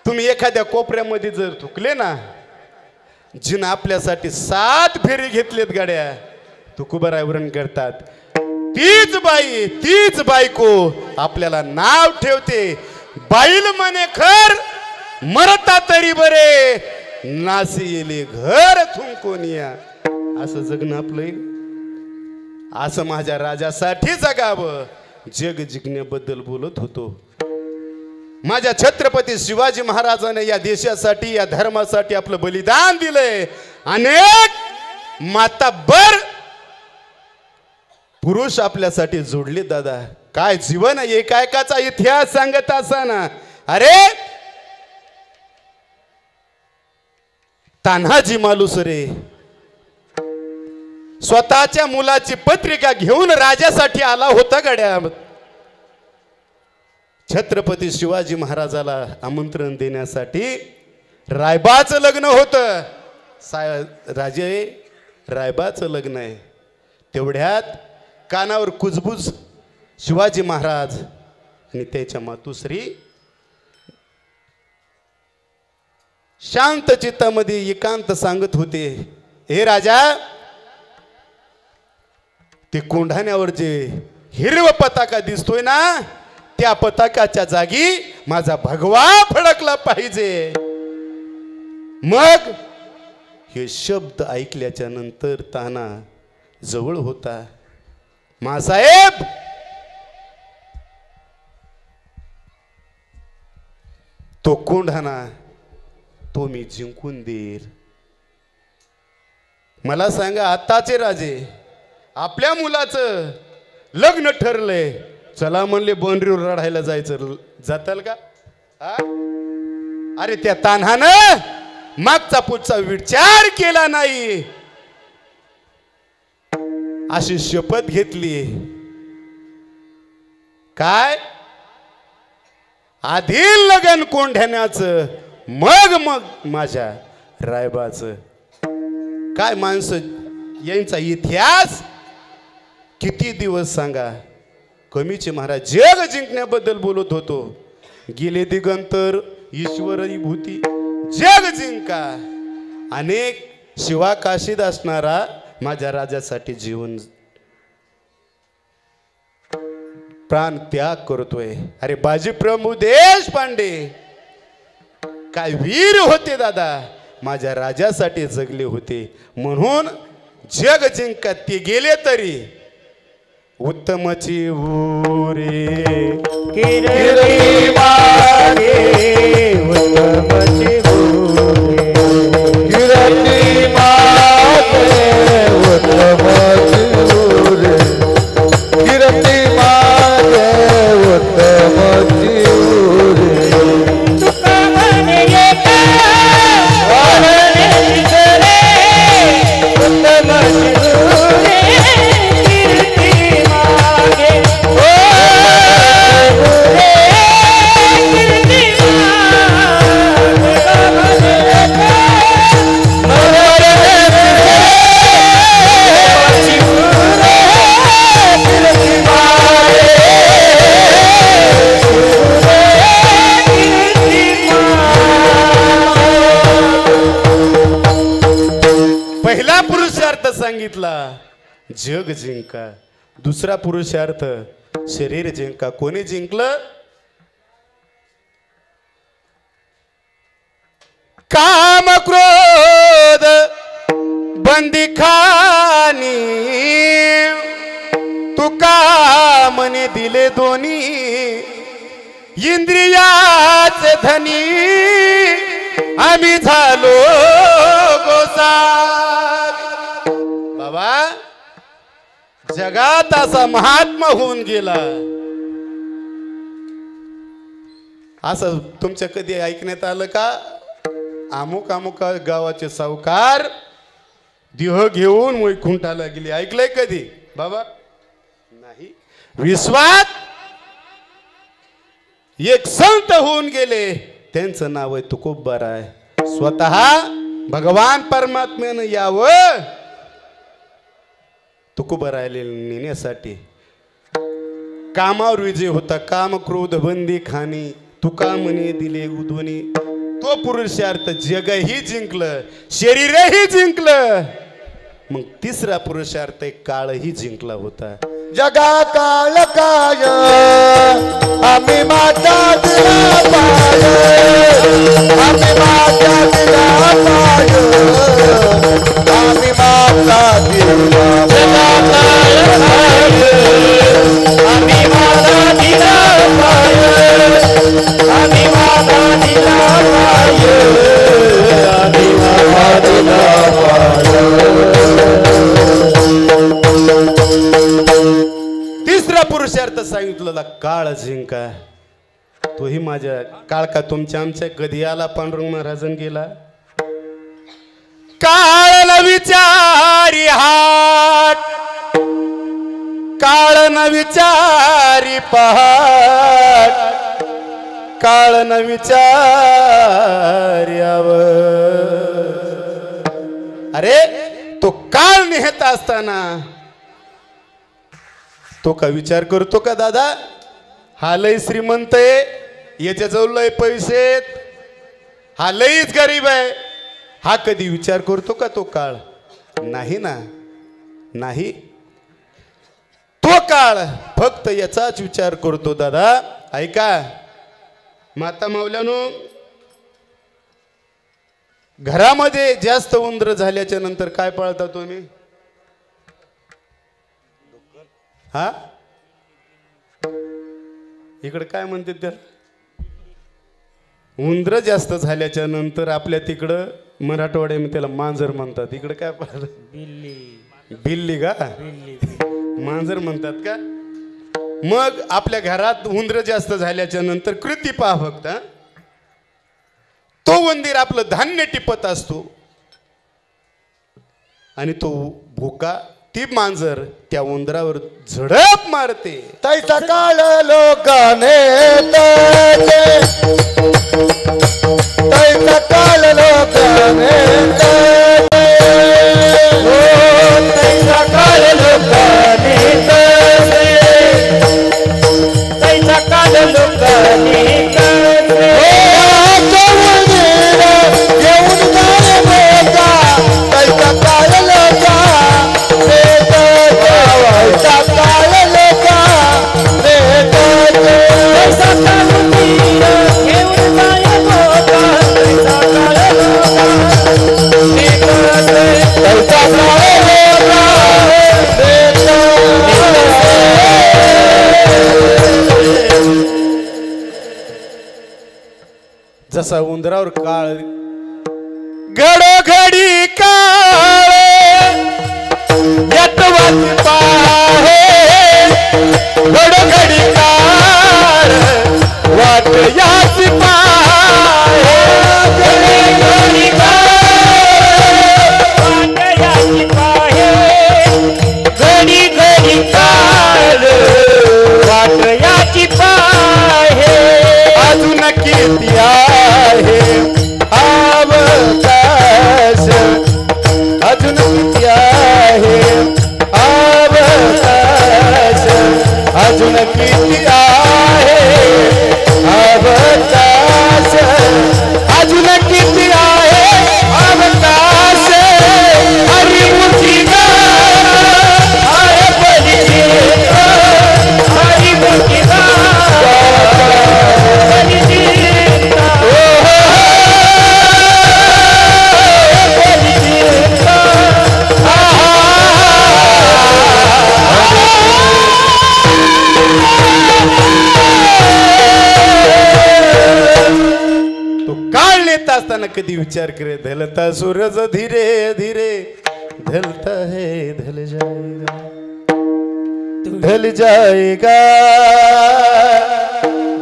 तुम्ही एखाद्या कोपऱ्यामध्ये जर थुकले ना, जिनं आपल्यासाठी 7 फेरी घेतलेत गाड्या, तुकोबारावरण करतात, तीच बाई, तीच बायको आपल्याला नाव ठेवते. बाईल म्हणे खर मरता तरी बरे, नासिले घर थुंकोनिया, असं जगणं आपलं. असं माझ्या राजासाठी जगावं. जग जिंकण्याबद्दल बोलत होतो. माझ्या छत्रपती शिवाजी महाराजाने या देशासाठी, या धर्मासाठी आपलं बलिदान दिलंय. अनेक माताबर पुरुष आपल्यासाठी जोडले. दादा काय जीवन आहे, एकाचा इतिहास सांगत असताना. अरे तान्हाजी मालुसरे स्वतःच्या मुलाची पत्रिका घेऊन राजासाठी आला होता गड्या. छत्रपती शिवाजी महाराजाला आमंत्रण देण्यासाठी. रायबाचं लग्न होतं. राजे रायबाचं लग्न आहे. तेवढ्यात कानावर कुजबुज शिवाजी महाराज आणि त्याच्या मातुश्री शांत चित्तामध्ये एकांत सांगत होते. हे राजा, ते कोंढाण्यावर जे हिरवा पताका दिसतोय ना, त्या पताकाच्या जागी माझा भगवा फडकला पाहिजे. मग हे शब्द ऐकल्याच्या नंतर ताना जवळ होता. मासाहेब, तो कोंढाणा तो मी जिंकून देईल. मला सांगा, आताचे राजे, आपल्या मुलाचं लग्न ठरलंय, चला म्हणले बोंडरीवर रडायला जायचं, जाताल का? अरे त्या तान्हानं मागचा पुढचा विचार केला नाही. अशी शपथ घेतली. काय? आधी लगन कोंढ्याण्याचं, मग माझ्या रायबाचं. काय माणसं, यांचा इतिहास किती दिवस सांगा. कमीचे महाराज जग जिंकण्याबद्दल बोलत होतो. गेले दिगंतर ईश्वरी भूती जग जिंका. अनेक शिवाकाशीत असणारा माझ्या राजासाठी जीवन प्राण त्याग करतोय. अरे बाजी प्रभू देशपांडे काय वीर होते दादा, माझ्या राजासाठी जगले होते. म्हणून जग जिंकत ते गेले तरी उत्तमची ऊरे कीर्ती मागे, उत्तमची ऊरे कीर्ती मागे, उत्तमची ऊरे कीर्ती मागे, उत्तमची ऊरे. तुका म्हणे येता वाहने दिसरे, उत्तमची ऊरे कीर्ती मागे. ओ ऊरे कीर्ती मागे, तुका म्हणे येता वाहने दिसरे, उत्तमची ऊरे कीर्ती मागे. पहिला पुरुषार्थ सांगितला जग जिंका. दुसरा पुरुषार्थ शरीर जिंका. कोणी जिंकलं? काम क्रोध बंदिखानी, तुका मने दिले दोन्ही, इंद्रियाचे धनी आम्ही झालो गोसावी. बाबा जगात असा महात्मा होऊन गेला, असं तुमच्या कधी ऐकण्यात आलं का? अमुक अमुक गावाचे सावकार देह घेऊन वैकुंठाला गेले, ऐकलंय कधी बाबा? नाही. विश्वात एक संत होऊन गेले, त्यांचं नाव आहे तुकोबराय. स्वतः भगवान परमात्म्यानं यावं तुकोबरायला नेण्यासाठी. कामावर विजय होता. काम क्रोध बंदी खाणी, तुका म्हणे दिले उद्वनी. तो पुरुषार्थ जगही जिंकलं, शरीरही जिंकलं. मग तिसरा पुरुषार्थ काळही जिंकला होता. जगा काळ काय आम्ही माता दिला पाय आम्ही माता दिला पाय आम्ही माता दिला जगा काळ काय आम्ही माता दिला पाय आम्ही माता दिला पाय आम्ही माता दिला पाय तिसरा पुरुषार्थ सांगितलेला काळ जिंका. तोही माझ्या काळ का तुमच्या आमच्या कधी आला पांडुरंग महाराजन गेला. काळ न विचारी हाट काळ न विचारी पहाट काळ न विचारी अरे तो काळ निहत असताना तो का विचार करतो का दादा हा लय श्रीमंत आहे याच्याजवळ लय पैसे हा लयच गरीब आहे हा कधी विचार करतो का तो काळ नाही ना नाही. तो काळ फक्त याचाच विचार करतो दादा. ऐका माता माऊल्यानो घरामध्ये जास्त उंदर झाल्याच्या नंतर काय पाळता तुम्ही हा इकडे काय म्हणते त्याला उंदर जास्त झाल्याच्या नंतर आपल्या तिकडं मराठवाड्यामध्ये त्याला मांजर म्हणतात. इकडे काय पाहिलं बिल्ली का मांजर म्हणतात का. मग आपल्या घरात उंदर जास्त झाल्याच्या नंतर कृती पहा फक्त. तो उंदीर आपलं धान्य टिपत असतो आणि तो भोका ती मांजर त्या उंदरावर झडप मारते. तैसा काळ लोकाने तैसा काळ लोकाने तैसा काळ लोकाने तैसा काळ लोकाने घेऊन जाणे बोका तैसा काळ लोका जसा उंदरावर काळ घडोघडी काळ यात वाच पाहे घडोघडी काळ वाट याच पाहे घडोघडी काळ वाट याच पाहे घडी घडी काळ वाट याच पाहे अजून किती आहे अवकाश अजून किती आहे अवकाश अजून किती आहे अवकाश अजून किती आहे अवकाश हरी मुठी आहे बलिची हरी मुठी असताना कधी विचार करे ढलता सूरज धीरे धीरे ढलता है ढल जाएगा ढल जाएगा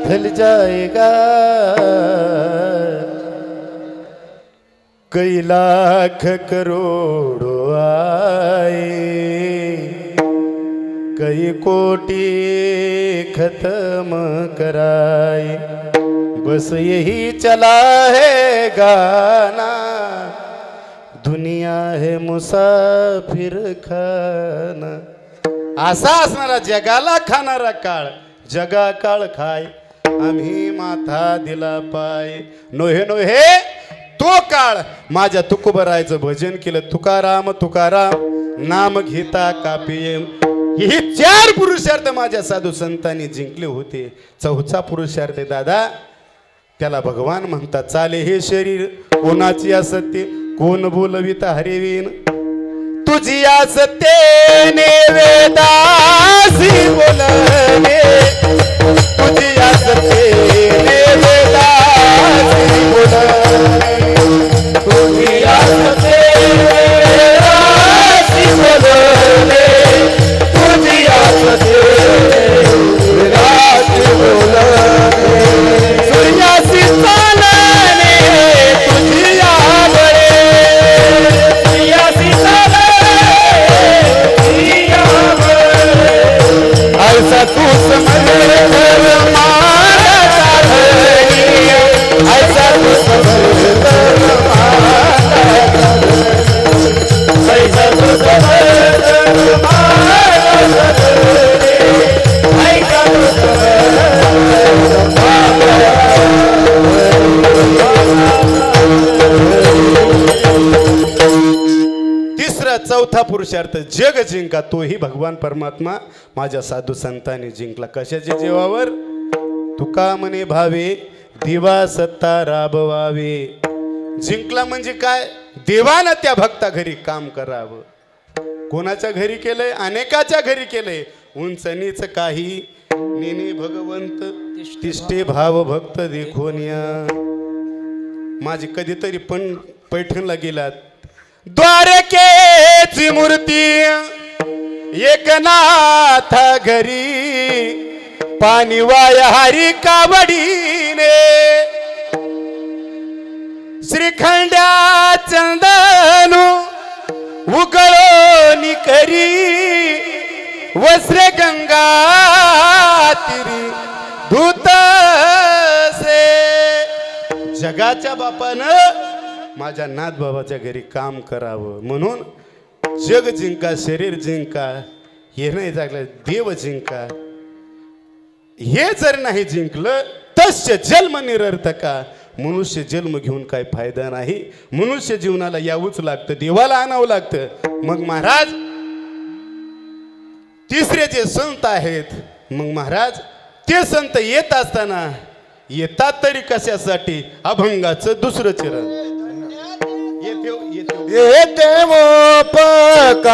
ढल जाएगा कई लाख करोड़ों आए कई कोटि खत्म कराए बस यही चला है गाना दुनिया है मुसाफिर खाना. असा असणारा जगाला खाणारा काळ जगा काळ खाय आम्ही माथा दिला पाय. नोहे नोहे तो काळ माझ्या तुकोबरायचं भजन केलं तुकाराम तुकाराम नाम घेता कापिये हे 4 पुरुषार्थ माझ्या साधू संतांनी जिंकले होते. चौथा पुरुषार्थ दादा, त्याला भगवान म्हणतात. चाले हे शरीर कोणाची असते, कोण बोलविता हरिवीन. तुझी असतेने वेदासी बोलणे, तुझी असतेने वेदासी बोलणे, तुझी असतेने वेदासी बोलणे, तुझी असतेने वेदासी बोलणे. सूर्यासी चालणे तुझी आवडे, सूर्यासी ऐसा तू समझ माता धनी, ऐसा तू समझ ऐसा तू समझ माता धनी, ऐसा तू तिसरा चौथा पुरुषार्थ जग जिंका, तोही भगवान परमात्मा माझ्या साधू संतांनी जिंकला. कशाच्या जीवावर? तुका म्हणे भावे दिवा सत्ता राबवावे. जिंकला म्हणजे काय? देवानं त्या भक्ता घरी काम करावं. कोणाच्या घरी केलंय? अनेकाच्या घरी केलंय. उंच नीच काही नेने भगवंत, तिष्ठे भाव भक्त देखोनिया. माझी कधीतरी पण पैठणला गेलात, द्वारकेची मूर्ती एकनाथ घरी, पाणी वाय हरी कावडीने, श्रीखंड्या चंदनु उगळो निकरी, वस्त्र गंगा तिरी धूत से. जगाच्या बापानं माझ्या नाथ बाबाच्या घरी काम करावं म्हणून जग जिंका, शरीर जिंका, हे नाही जिंकलं देव जिंका. हे जर नाही जिंकलं तस्य जन्म निरर्थका. मनुष्य जन्म घेऊन काय फायदा नाही. मनुष्य जीवनाला यावंच लागतं, देवाला आणावं लागतं. मग महाराज तिसरे जे संत आहेत, मग महाराज ते संत येत असताना येतात तरी कशासाठी? अभंगाचं दुसरं चरण येते मोपकारासाठी.